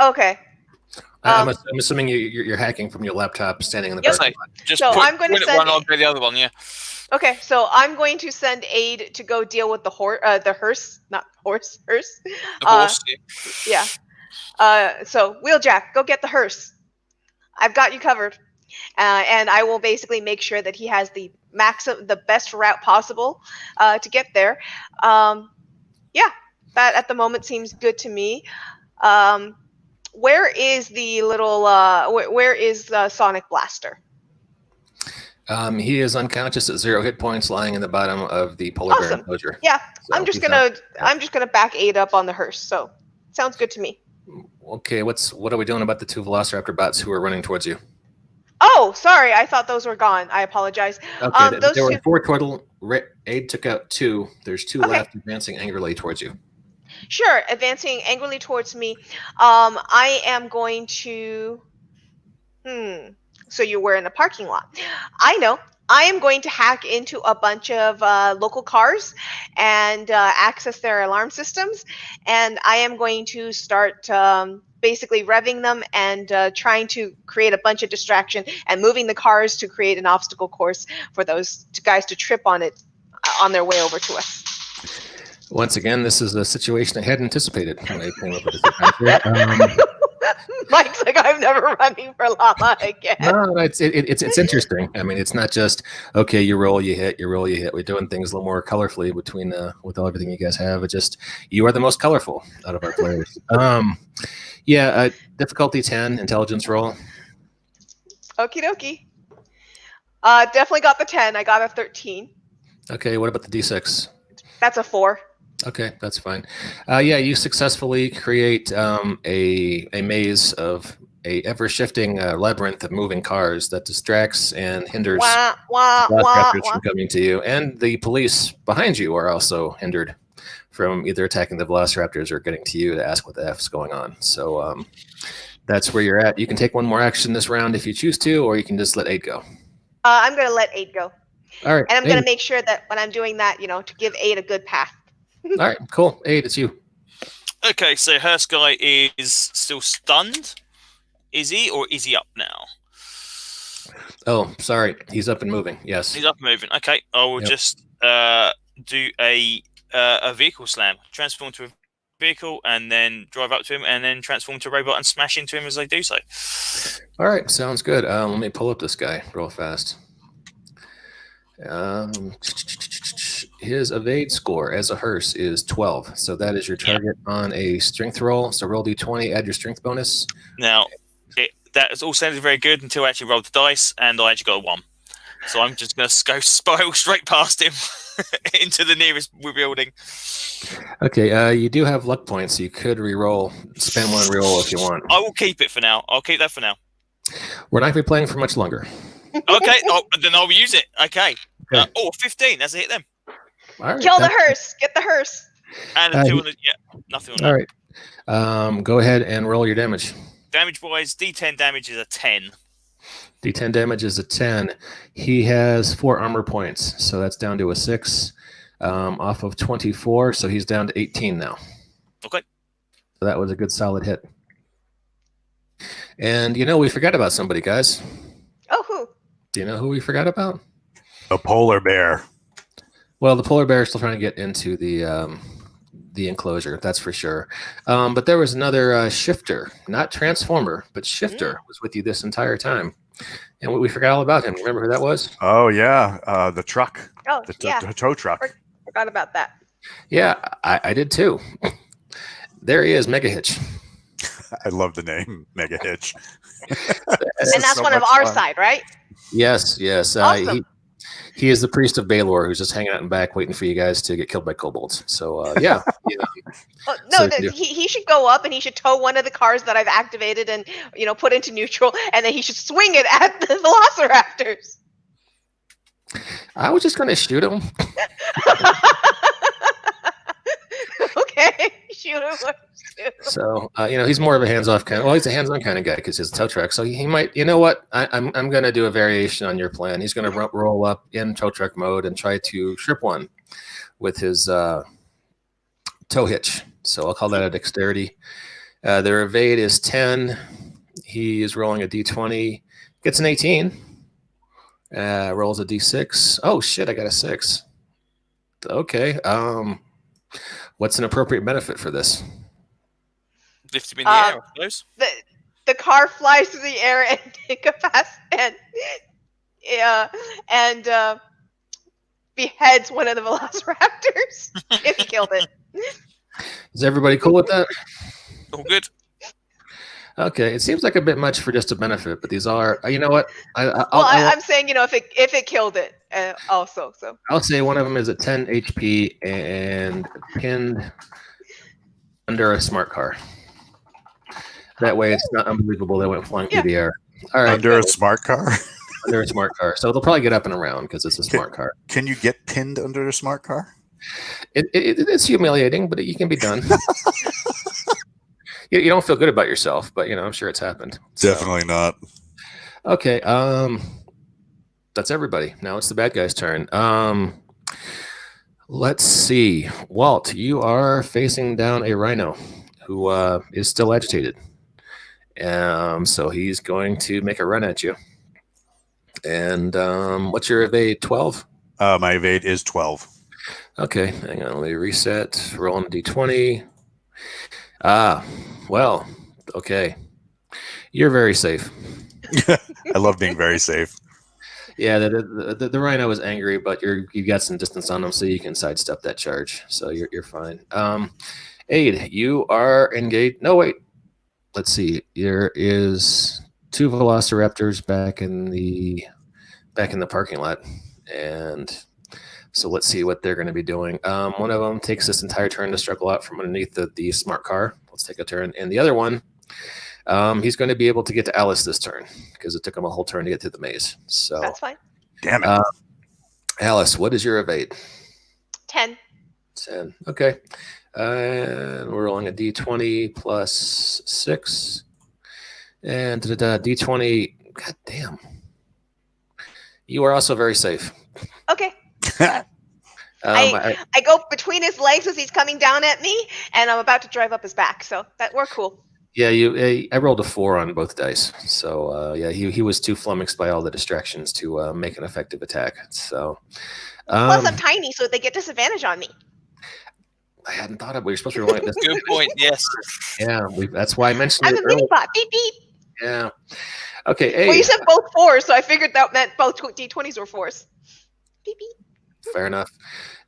Okay. I'm assuming you're hacking from your laptop, standing in the parking lot. Just so put, I'm going to send one, I'll do the other one. Yeah. Okay, so I'm going to send aid to go deal with the hearse, not horse, hearse. The horse. Yeah. So Wheeljack, go get the hearse. I've got you covered, and I will basically make sure that he has the best route possible to get there. Yeah, that at the moment seems good to me. Where is the little? Where is the Sonic Blaster? He is unconscious at 0 hit points, lying in the bottom of the polar bear enclosure. Yeah, so I'm just gonna back aid up on the hearse. So sounds good to me. Okay, what are we doing about the 2 Velociraptor bots who are running towards you? Oh, sorry, I thought those were gone. I apologize. Okay, there were 4 total. Aid took out 2. There's 2 left, advancing angrily towards you. Sure, advancing angrily towards me. I am going to. So you were in a parking lot. I know. I am going to hack into a bunch of local cars and access their alarm systems, and I am going to start basically revving them and trying to create a bunch of distraction and moving the cars to create an obstacle course for those guys to trip on it on their way over to us. Once again, this is a situation I hadn't anticipated when I came up with this adventure. Mike's like, I'm never running for Llama again. No, it's interesting. I mean, it's not just okay. You roll, you hit. You roll, you hit. We're doing things a little more colorfully between with everything you guys have. It just you are the most colorful out of our players. Yeah, difficulty 10, intelligence roll. Okie dokie. Definitely got the 10. I got a 13. Okay, what about the D6? That's a 4. Okay, that's fine. Yeah, you successfully create a maze of a ever-shifting labyrinth of moving cars that distracts and hinders Velociraptors from coming to you. And the police behind you are also hindered from either attacking the Velociraptors or getting to you to ask what the F's going on. So that's where you're at. You can take one more action this round if you choose to, or you can just let Aid go. I'm going to let Aid go. All right. And I'm going to make sure that when I'm doing that, to give Aid a good path. All right, cool. Aid, it's you. Okay, so Hearst guy is still stunned. Is he, or is he up now? Oh, sorry. He's up and moving. Yes. He's up and moving. Okay, I will just do a vehicle slam. Transform to a vehicle, and then drive up to him, and then transform to a robot and smash into him as I do so. All right, sounds good. Let me pull up this guy real fast. His evade score as a hearse is 12, so that is your target on a strength roll. So roll d20, add your strength bonus. Now, that all sounded very good until I actually rolled the dice, and I actually got a 1. So I'm just going to go spiral straight past him into the nearest building. Okay, you do have luck points, so you could re-roll, spend one re-roll if you want. I will keep it for now. I'll keep that for now. We're not going to be playing for much longer. Okay, then I'll use it. Okay. 15. That's a hit then. All right, kill the hearse. Get the hearse. And a 2 on the, nothing on all that. Right. Go ahead and roll your damage. Damage-wise, D10 damage is a 10. D10 damage is a 10. He has 4 armor points, so that's down to a 6 off of 24, so he's down to 18 now. Okay. So that was a good solid hit. And we forgot about somebody, guys. Oh, who? Do you know who we forgot about? A polar bear. Well, the polar bear is still trying to get into the enclosure, that's for sure. But there was another shifter, not transformer, but shifter was with you this entire time. And we forgot all about him. Remember who that was? Oh, yeah. The truck. Oh, the tow truck. Forgot about that. Yeah, I did too. There he is, Mega Hitch. I love the name, Mega Hitch. And that's one of our side, right? Yes. Awesome. He is the priest of Valor who's just hanging out in back waiting for you guys to get killed by kobolds. So, yeah. He should go up and he should tow one of the cars that I've activated and, put into neutral, and then he should swing it at the Velociraptors. I was just going to shoot him. Okay, shoot him. So, he's more of a hands-off kind of, he's a hands-on kind of guy because he's a tow truck. So he might, you know what? I'm going to do a variation on your plan. He's going to roll up in tow truck mode and try to trip one with his tow hitch. So I'll call that a dexterity. Their evade is 10. He is rolling a d20, gets an 18, rolls a d6. Oh shit, I got a 6. Okay. What's an appropriate benefit for this? Lift him in the air, I suppose. The car flies through the air and and beheads one of the velociraptors if he killed it. Is everybody cool with that? All good. Okay, it seems like a bit much for just a benefit, but these are. You know what? I'm saying, if it killed it, also. So I'll say one of them is at 10 HP and pinned under a smart car. That way, it's not unbelievable they went flying through the air. All right, Under a smart car. Under a smart car, so they'll probably get up and around because it's a smart car. Can you get pinned under a smart car? It's humiliating, but it can be done. You don't feel good about yourself, but I'm sure it's happened. Definitely not. Okay, that's everybody. Now it's the bad guy's turn. Let's see. Walt, you are facing down a rhino who is still agitated. So he's going to make a run at you. And what's your evade? 12? My evade is 12. Okay, hang on. Let me reset. Roll on a d20. Well, okay. You're very safe. I love being very safe. Yeah, the rhino is angry, but you got some distance on him, so you can sidestep that charge. So you're fine. Aid, you are engaged. No, wait. Let's see. There is 2 velociraptors back in the parking lot, and so let's see what they're going to be doing. One of them takes this entire turn to struggle out from underneath the smart car. Let's take a turn, and the other one, he's going to be able to get to Alice this turn because it took him a whole turn to get through the maze. So that's fine. Damn it. Alice, what is your evade? 10. 10. Okay. And we're rolling a d20 plus 6. And d20. God damn. You are also very safe. Okay. I go between his legs as he's coming down at me, and I'm about to drive up his back. So we're cool. Yeah, I rolled a 4 on both dice. So he was too flummoxed by all the distractions to make an effective attack. So plus I'm tiny, so they get disadvantage on me. I hadn't thought of it. We're supposed to be rolling at this. Good point. Yes. Yeah, that's why I mentioned I'm it a earlier. mini bot. Beep beep. Yeah. Okay. Hey. Well, you said both 4s, so I figured that meant both d20s were 4s. Beep beep. Fair enough.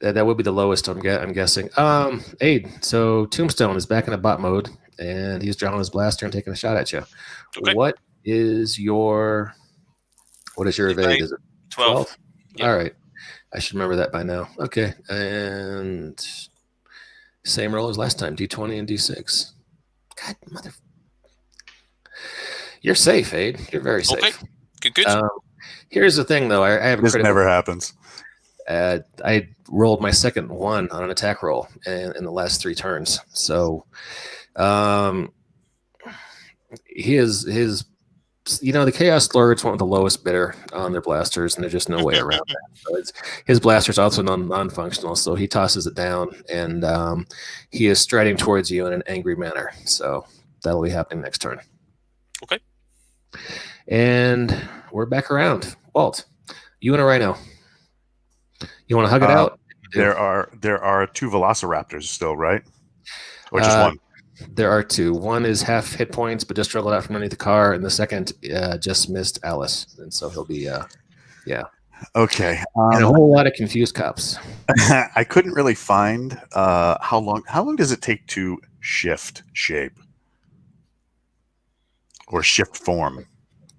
That would be the lowest, I'm guessing. Aid, so Tombstone is back in a bot mode, and he's drawing his blaster and taking a shot at you. Okay. What is your evade? Is it 12? Yep. All right. I should remember that by now. Okay. And same roll as last time, d20 and d6. God, mother. You're safe, Aid. You're very safe. Okay. Good. Here's the thing, though. I have this never happens. I rolled my second 1 on an attack roll in the last 3 turns. So, his the Chaos Lords went with the lowest bidder on their blasters, and there's just no way around that. So his blaster's also non-functional, so he tosses it down, and he is striding towards you in an angry manner. So that'll be happening next turn. Okay. And we're back around. Walt, you and a rhino. You want to hug it out? There are 2 velociraptors still, right? Or just 1? There are 2. One is half hit points, but just struggled out from underneath the car, and the second just missed Alice, and so he'll be Okay. And a whole lot of confused cops. I couldn't really find how long does it take to shift shape or shift form?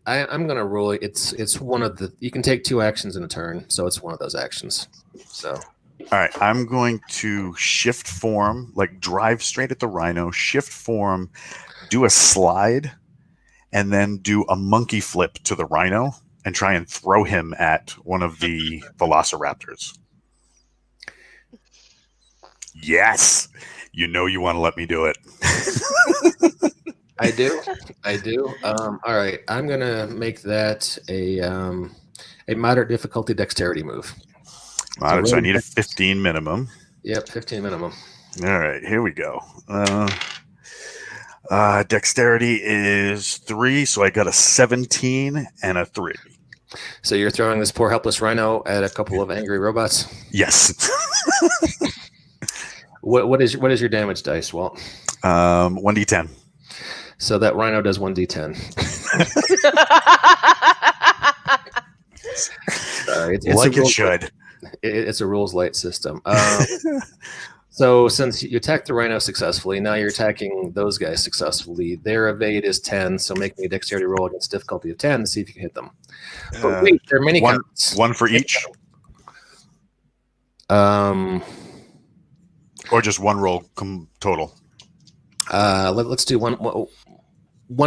I'm gonna rule it. It's one of the. You can take 2 actions in a turn, so it's one of those actions. So, all right, I'm going to shift form, like drive straight at the rhino, shift form, do a slide, and then do a monkey flip to the rhino and try and throw him at one of the velociraptors. Yes, you want to let me do it. I do. All right, I'm gonna make that a moderate difficulty dexterity move. Moderate, so I need a 15 minimum. Yep, 15 minimum. All right, here we go. Dexterity is 3, so I got a 17 and a 3. So you're throwing this poor helpless rhino at a couple of angry robots. Yes. What is your damage dice, Walt? 1d10. So that rhino does 1d10. It's Like it should. It's a rules light system. So since you attacked the rhino successfully, now you're attacking those guys successfully. Their evade is 10, so make me a dexterity roll against difficulty of 10 to see if you can hit them. But wait, there are many counts. One for each? Or Or just one roll total? let's do one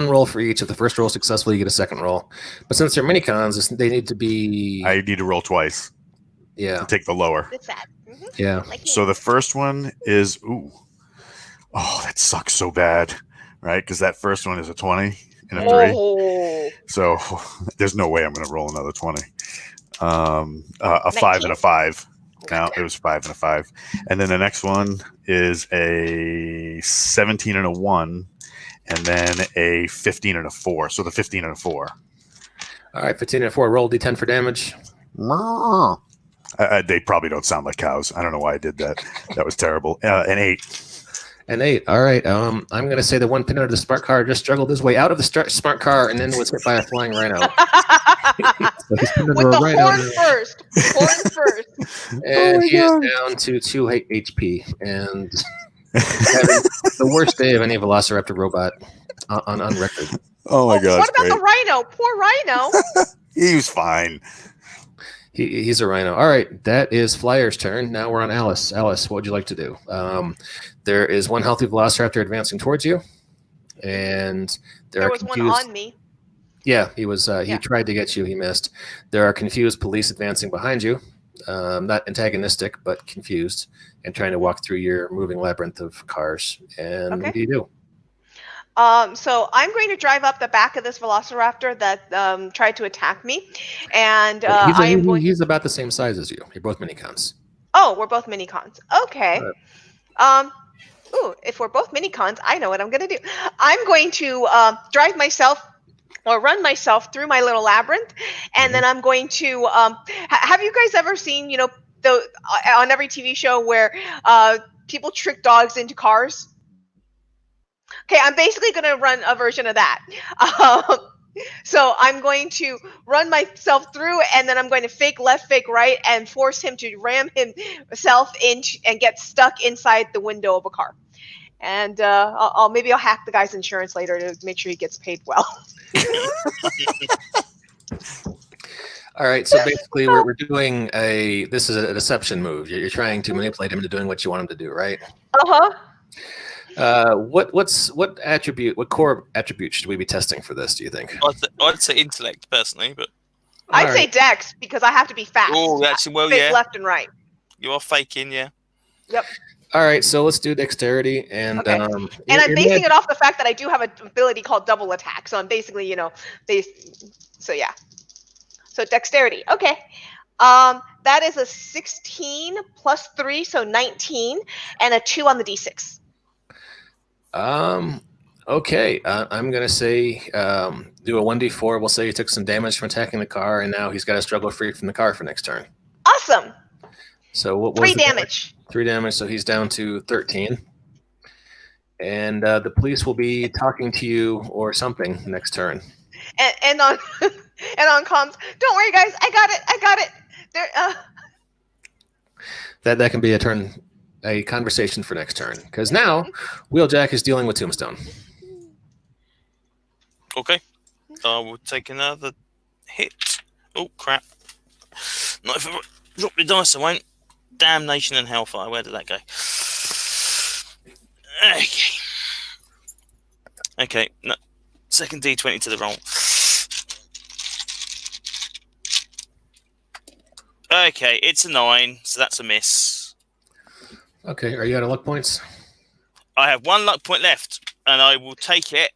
roll for each. If the first roll is successful, you get a second roll. But since they're mini cons, they need to be... I need to roll twice. Yeah. Take the lower. It's sad. Yeah. So the first one is... Ooh. Oh, that sucks so bad. Right? Because that first one is a 20 and a 3. Oh. So there's no way I'm going to roll another 20. A 5 19. and a 5. Now it was 5 and a 5. And then the next one is a 17 and a 1. And then a 15 and a 4. So the 15 and a 4. All right, 15 and a 4. Roll d10 for damage. They probably don't sound like cows. I don't know why I did that. That was terrible. An 8. An 8. All right. I'm going to say the one pinned under the smart car just struggled his way out of the smart car and then was hit by a flying rhino. So he's pinned With under the a rhino. horn first. Horn first. And he is down to 2 HP and having the worst day of any Velociraptor robot on record. Oh my God. What about the rhino? Poor rhino. He was fine. He's a rhino. All right, that is Flyer's turn. Now we're on Alice. Alice, what would you like to do? There is one healthy Velociraptor advancing towards you, and There was one on me. Yeah, he was. He tried to get you. He missed. There are confused police advancing behind you, not antagonistic, but confused, and trying to walk through your moving labyrinth of cars. And what do you do? So I'm going to drive up the back of this Velociraptor that tried to attack me, and he's about the same size as you. You're both minicons. Oh, we're both minicons. Okay. If we're both minicons, I know what I'm going to do. I'm going to drive myself or run myself through my little labyrinth, and then I'm going to. Have you guys ever seen, on every TV show where people trick dogs into cars? Okay, I'm basically going to run a version of that. So I'm going to run myself through, and then I'm going to fake left, fake right, and force him to ram himself in and get stuck inside the window of a car. And maybe I'll hack the guy's insurance later to make sure he gets paid well. All right, so basically we're doing this is a deception move. You're trying to manipulate him into doing what you want him to do, right? Uh-huh. What core attribute should we be testing for this, do you think? I'd say intellect personally, but I'd say dex because I have to be fast. Oh, actually, well, Fake yeah. left and right. You are faking, yeah. Yep. All right, so let's do dexterity and Okay. And I'm basing it off the fact that I do have an ability called double attack. So I'm basically, so yeah. So dexterity. Okay. That is a 16 plus 3, so 19, and a 2 on the d6. Okay. I'm gonna say do a 1d4. We'll say he took some damage from attacking the car, and now he's got to struggle free from the car for next turn. Awesome. So what was 3 the damage. 3 damage. So he's down to 13. And the police will be talking to you or something next turn. And on on comms, don't worry, guys. I got it. There. That can be a conversation for next turn, because now Wheeljack is dealing with Tombstone. Okay. We'll take another hit. Oh, crap. Not if I drop the dice, I won't. Damnation and Hellfire. Where did that go? Okay. No. Second D20 to the roll. Okay, it's a 9, so that's a miss. Okay, are you out of luck points? I have 1 luck point left, and I will take it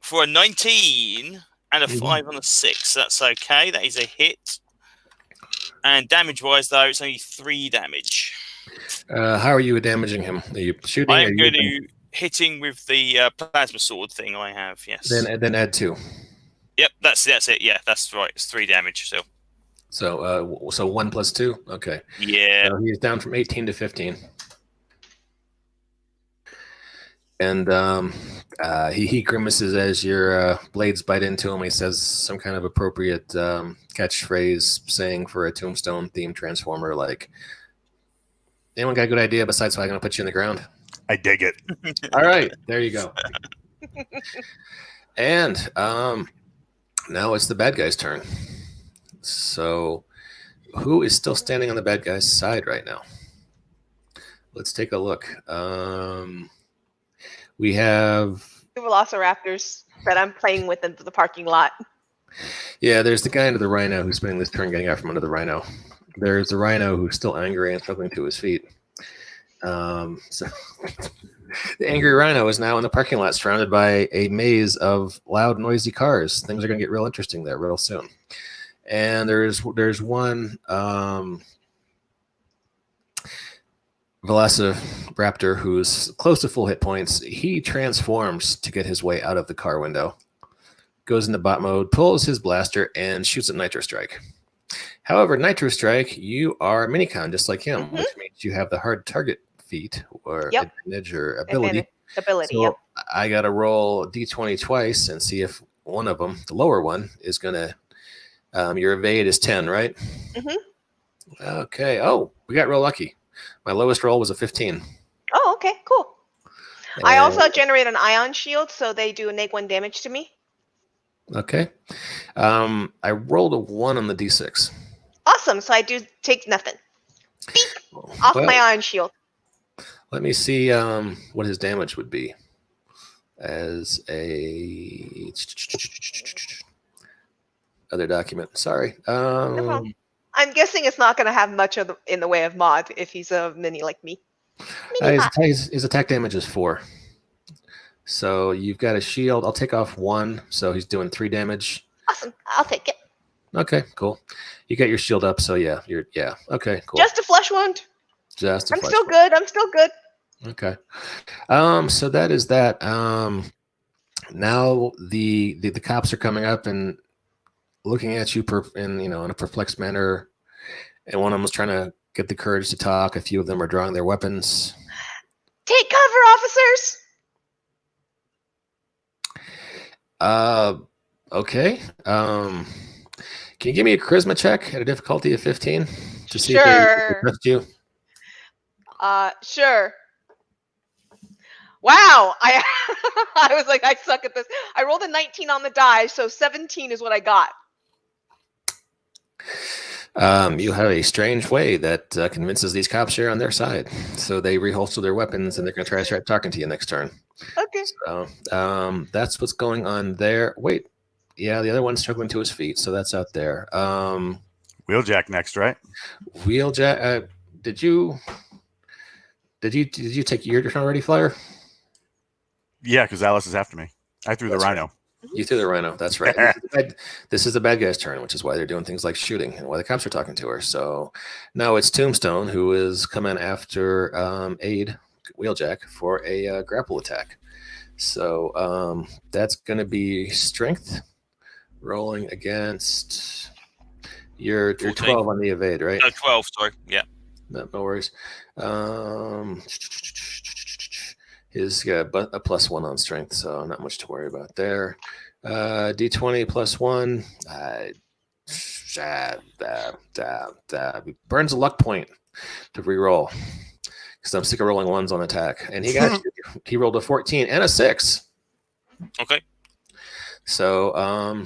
for a 19 and a 5 on a 6. That's okay. That is a hit. And damage-wise, though, it's only 3 damage. How are you damaging him? Are you shooting? I am going to hitting with the plasma sword thing I have. Yes. Then add 2. Yep, that's it. Yeah, that's right. It's 3 damage still. So 1 plus 2. Okay. Yeah. So he's down from 18 to 15. And he grimaces as your blades bite into him. He says some kind of appropriate catchphrase saying for a Tombstone themed transformer, like, anyone got a good idea besides how I'm going to put you in the ground? I dig it. All right, there you go. And now it's the bad guy's turn. So who is still standing on the bad guy's side right now? Let's take a look. We have Velociraptors that I'm playing with in the parking lot. Yeah, there's the guy under the rhino who's spending this turn getting out from under the rhino. There's the rhino who's still angry and struggling to his feet. So the angry rhino is now in the parking lot surrounded by a maze of loud, noisy cars. Things are going to get real interesting there real soon. And there's one Velociraptor who's close to full hit points. He transforms to get his way out of the car window, goes into bot mode, pulls his blaster, and shoots at Nitro Strike. However, Nitro Strike, you are minicon just like him, which means you have the hard target feat or advantage or ability. So I got to roll D20 twice and see if one of them, the lower one, is going to. Your evade is 10, right? Mm-hmm. Okay. Oh, we got real lucky. My lowest roll was a 15. Oh, okay, cool. And I also generate an ion shield, so they do -1 damage to me. Okay. I rolled a 1 on the D6. Awesome. So I do take nothing. Beep, off my ion shield. Let me see what his damage would be as a other document. Sorry. No problem. I'm guessing it's not going to have much in the way of mod if he's a mini like me. His attack damage is 4. So you've got a shield. I'll take off 1. So he's doing 3 damage. Awesome. I'll take it. Okay, cool. You got your shield up. So yeah, okay, cool. Just a flesh wound. I'm still good. Okay. So that is that. Now the cops are coming up and looking at you in a perplexed manner, and one of them was trying to get the courage to talk. A few of them are drawing their weapons. Take cover, officers. Okay. Can you give me a charisma check at a difficulty of 15 to see if they trust you? Sure. Wow, I was like, I suck at this. I rolled a 19 on the die, so 17 is what I got. You have a strange way that convinces these cops you're on their side. So they reholster their weapons and they're going to try to start talking to you next turn. Okay. So that's what's going on there. Wait. Yeah, the other one's struggling to his feet, so that's out there. Wheeljack next, right? Wheeljack, did you take your turn already, Flyer? Yeah, because Alice is after me. I threw the rhino. Right. You threw the rhino. That's right. This is the bad guy's turn, which is why they're doing things like shooting and why the cops are talking to her. So now it's Tombstone who is coming after Aid Wheeljack for a grapple attack. So that's going to be strength rolling against your 12 on the evade, right? No, 12. Sorry. Yeah. No worries. He's got a +1 on strength, so not much to worry about there. D20 +1. Burns a luck point to reroll because I'm sick of rolling 1s on attack. And he rolled a 14 and a 6. Okay. So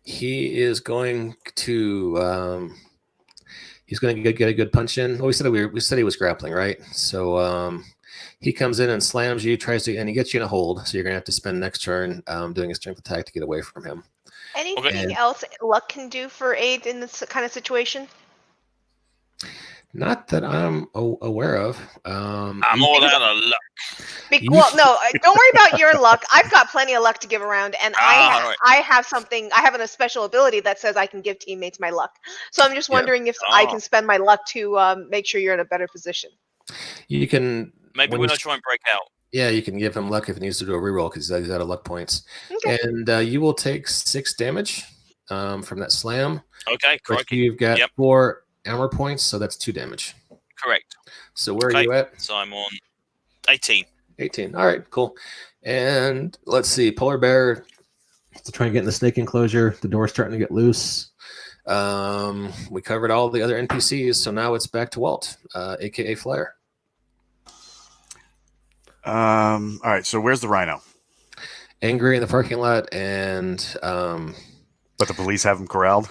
he is going to get a good punch in. Well, we said he was grappling, right? So he comes in and slams you, and he gets you in a hold. So you're gonna have to spend next turn doing a strength attack to get away from him. Anything else luck can do for Aid in this kind of situation? Not that I'm aware of. I'm all out of luck. Well, no, don't worry about your luck. I've got plenty of luck to give around, and I have something. I have a special ability that says I can give teammates my luck. So I'm just wondering if I can spend my luck to make sure you're in a better position. You can Maybe when I try and break out. Yeah, you can give him luck if he needs to do a reroll because he's out of luck points. Okay. And you will take 6 damage from that slam. Okay, But correct. you've got 4 armor points, so that's 2 damage. Correct. So where are you at? So I'm on 18. 18. All right, cool. And let's see, Polar Bear to try and get in the snake enclosure. The door's starting to get loose. We covered all the other NPCs, so now it's back to Walt, aka Flare. All right, so where's the rhino? Angry in the parking lot, and But the police have him corralled?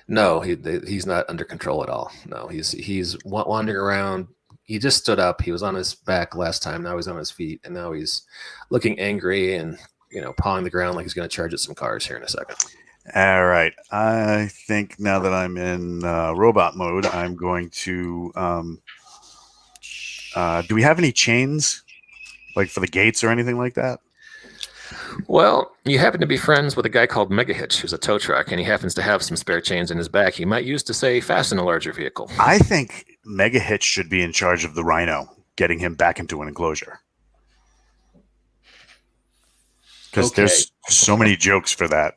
no, he's not under control at all. No, he's wandering around. He just stood up. He was on his back last time. Now he's on his feet, and now he's looking angry and pawing the ground like he's going to charge at some cars here in a second. All right. I think now that I'm in robot mode, I'm going to. Do we have any chains, like for the gates or anything like that? Well, you happen to be friends with a guy called Mega Hitch, who's a tow truck, and he happens to have some spare chains in his back. He might use to say fasten a larger vehicle. I think Mega Hitch should be in charge of the rhino, getting him back into an enclosure. Because there's so many jokes for that.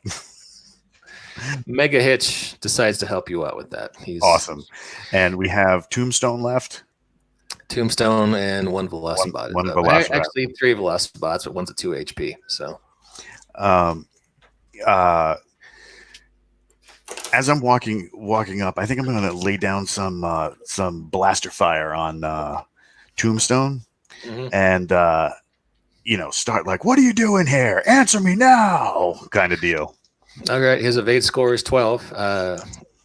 Mega Hitch decides to help you out with that. He's awesome. And we have Tombstone left. Tombstone and 1 Velocibot. One Velocibot. Actually, 3 Velocibots, but one's at 2 HP. So, as I'm walking up, I think I'm going to lay down some blaster fire on Tombstone, and start like, "What are you doing here? Answer me now!" kind of deal. All right, his evade score is 12.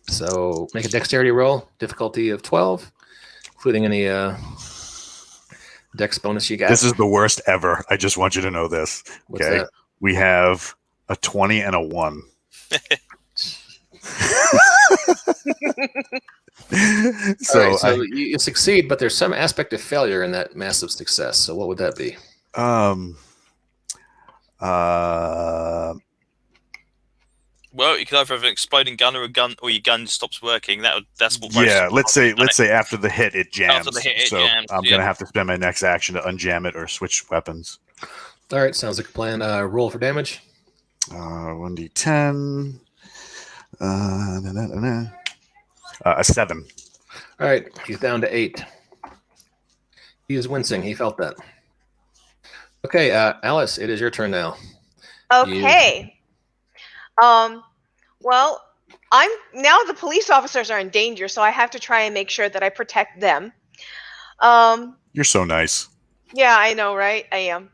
So make a dexterity roll, difficulty of 12. Including any dex bonus you got. This is the worst ever. I just want you to know this. What's Okay. that? We have a 20 and a 1. So you succeed, but there's some aspect of failure in that massive success. So what would that be? Well, you could either have an exploding gun or your gun stops working. That's what. Let's say after the hit it jams. After the hit, it jams. I'm gonna have to spend my next action to unjam it or switch weapons. All right, sounds like a plan. Roll for damage. 1d10. A 7. All right, he's down to 8. He is wincing. He felt that. Okay, Alice, it is your turn now. Okay. Well, now the police officers are in danger, so I have to try and make sure that I protect them. You're so nice. Yeah, I know, right? I am.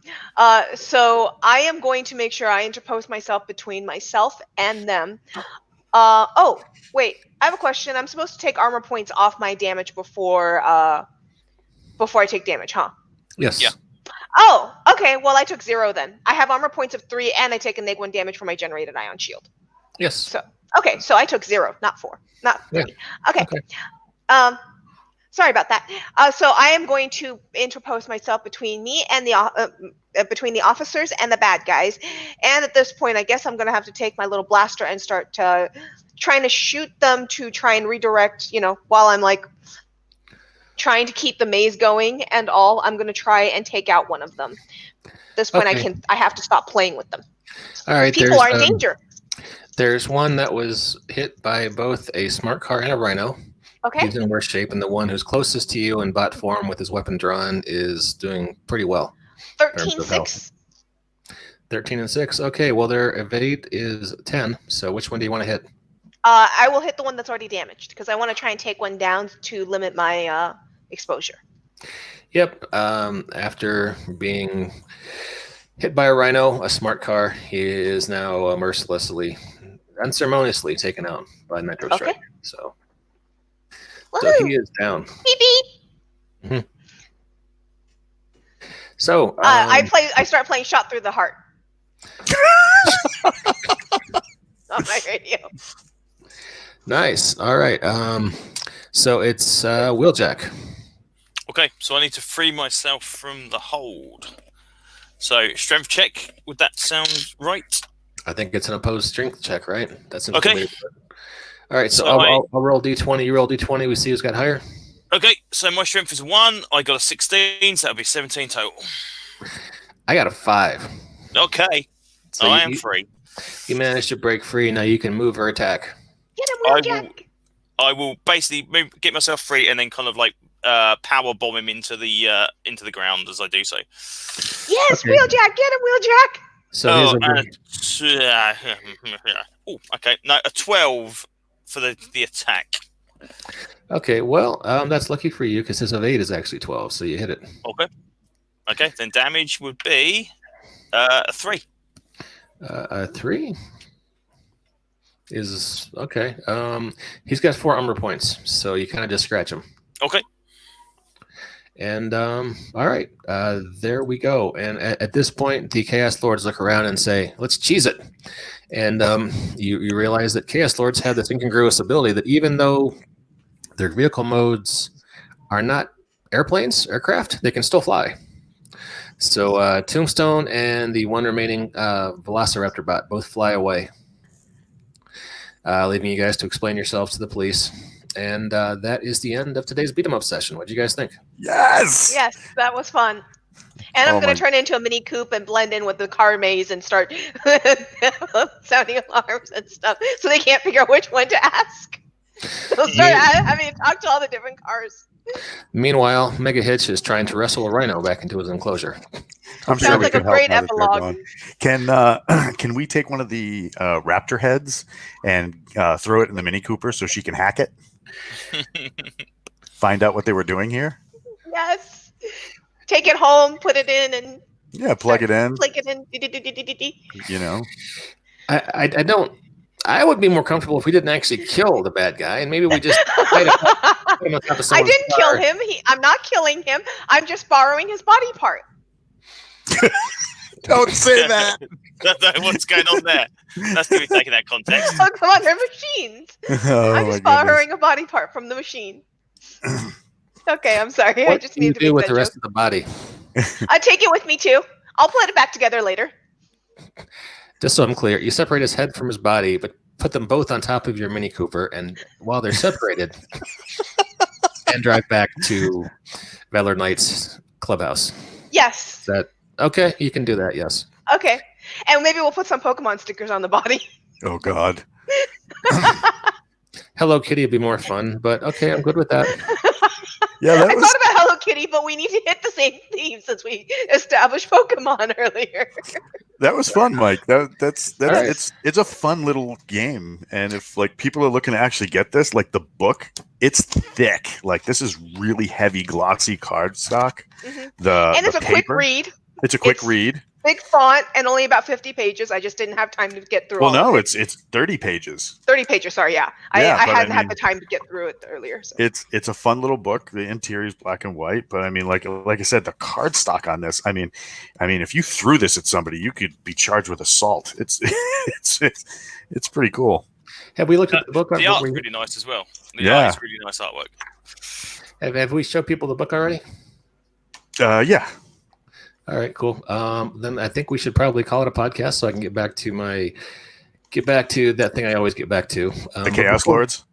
So I am going to make sure I interpose myself between myself and them. Oh, wait. I have a question. I'm supposed to take armor points off my damage before I take damage, huh? Yes. Yeah. Oh, okay. Well, I took 0 then. I have armor points of 3, and I take a -1 damage for my generated ion shield. Yes. So I took 0, not 4, not 3. Yeah. Okay. Sorry about that. So I am going to interpose myself between me and between the officers and the bad guys. And at this point, I guess I'm going to have to take my little blaster and start trying to shoot them to try and redirect. While I'm like trying to keep the maze going and all, I'm going to try and take out one of them. At this point, I have to stop playing with them. All right. People are in danger. There's one that was hit by both a smart car and a rhino. Okay. He's in worse shape, and the one who's closest to you in bot form with his weapon drawn is doing pretty well. 13-6. 13 and 6. Okay, well, their evade is 10. So which one do you want to hit? I will hit the one that's already damaged because I want to try and take one down to limit my exposure. Yep. After being hit by a rhino, a smart car, he is now unceremoniously taken out by Nitro Strike. So he is down. Beep beep. Mm-hmm. So I start playing "Shot Through the Heart" on my radio. Nice. All right. So it's Wheeljack. Okay, so I need to free myself from the hold. So strength check. Would that sound right? I think it's an opposed strength check, right? That's okay. All right. So I'll roll d20. You roll d20. We see who's got higher. Okay, so my strength is 1. I got a 16, so that'll be 17 total. I got a 5. Okay, So I am free. You managed to break free. Now you can move or attack. Get him, I Wheeljack. I will basically get myself free and then kind of like power bomb him into the ground as I do so. Yes, Okay. Wheeljack. Get him, Wheeljack. So okay. No, a 12 for the attack. okay, well, that's lucky for you because his of 8 is actually 12, so you hit it. Okay, then damage would be 3. 3 is okay. He's got 4 armor points, so you kind of just scratch him. Okay. And all right, there we go. And at this point, the Chaos Lords look around and say, "Let's cheese it." And you realize that Chaos Lords have this incongruous ability that even though their vehicle modes are not aircraft, they can still fly. So Tombstone and the one remaining Velociraptor bot both fly away, leaving you guys to explain yourselves to the police. And that is the end of today's beat 'em up session. What do you guys think? Yes. Yes, that was fun. And I'm Oh going my- to turn into a mini coupe and blend in with the car maze and start sounding alarms and stuff so they can't figure out which one to ask. They'll start having to talk to all the different cars. Meanwhile, Mega Hitch is trying to wrestle a rhino back into his enclosure. I'm Sounds we like a can help great now that they're epilogue. gone. Can we take one of the raptor heads and throw it in the Mini Cooper so she can hack it? Find out what they were doing here. Yes. Take it home, put it in, and Yeah, plug it in. click it in. You know. I don't. I would be more comfortable if we didn't actually kill the bad guy, and maybe we just. Put him on top of I someone's didn't car. kill him. I'm not killing him. I'm just borrowing his body part. Don't say that. What's going on there? That's going to be taken out of context. Oh, come on, they're machines. Oh, I'm my just goodness. borrowing a body part from the machine. Okay, I'm sorry. I What just do you need to do make with that the rest joke. of the body? I take it with me too. I'll put it back together later. Just so I'm clear, you separate his head from his body, but put them both on top of your Mini Cooper, and while they're separated, and drive back to Valor Knight's clubhouse. Yes. Is that okay? You can do that. Yes. Okay. And maybe we'll put some Pokemon stickers on the body. Oh God. Hello Kitty would be more fun, but okay, I'm good with that. Yeah, I that was. thought about Hello Kitty, but we need to hit the same theme since we established Pokemon earlier. That was fun, Mike. That's All right. it's a fun little game, and if like people are looking to actually get this, like the book, it's thick. Like this is really heavy, glossy cardstock. Mhm. The And it's the a quick paper, read. It's a quick It's- read. Big font and only about 50 pages. I just didn't have time to get through Well, all of no, it. it's 30 pages. 30 pages, sorry, yeah. Yeah, I but I hadn't had mean- the time to get through it earlier. So. It's a fun little book. The interior is black and white, but I mean, like I said, the cardstock on this. I mean, if you threw this at somebody, you could be charged with assault. It's it's pretty cool. Have we looked at the book? The art's really nice as well. The Yeah. art is really nice artwork. Have we showed people the book already? Yeah. All right, cool. Then I think we should probably call it a podcast so I can get back to that thing I always get back to. The But Chaos before- Lords.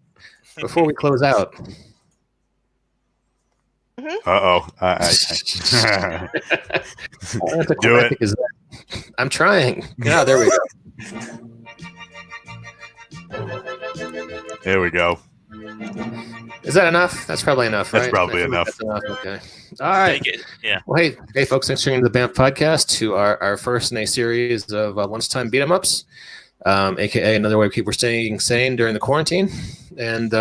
Before we close out, Uh-oh. I have to Do what I it. think is that. I'm trying. Yeah, there we go. There we go. Is that enough? That's probably enough, That's right? probably I think enough. That's enough. Okay. All right. Take it. Yeah. Well, hey, folks! Thanks for tuning in to the BAMF podcast to our first in a series of lunchtime beat 'em ups, aka another way we keep staying sane during the quarantine, and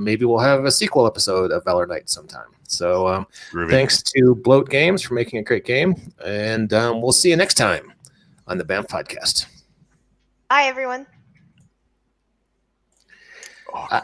maybe we'll have a sequel episode of Valor Knight sometime. So Groovy. thanks to Bloat Games for making a great game, and we'll see you next time on the BAMF podcast. Bye, everyone. I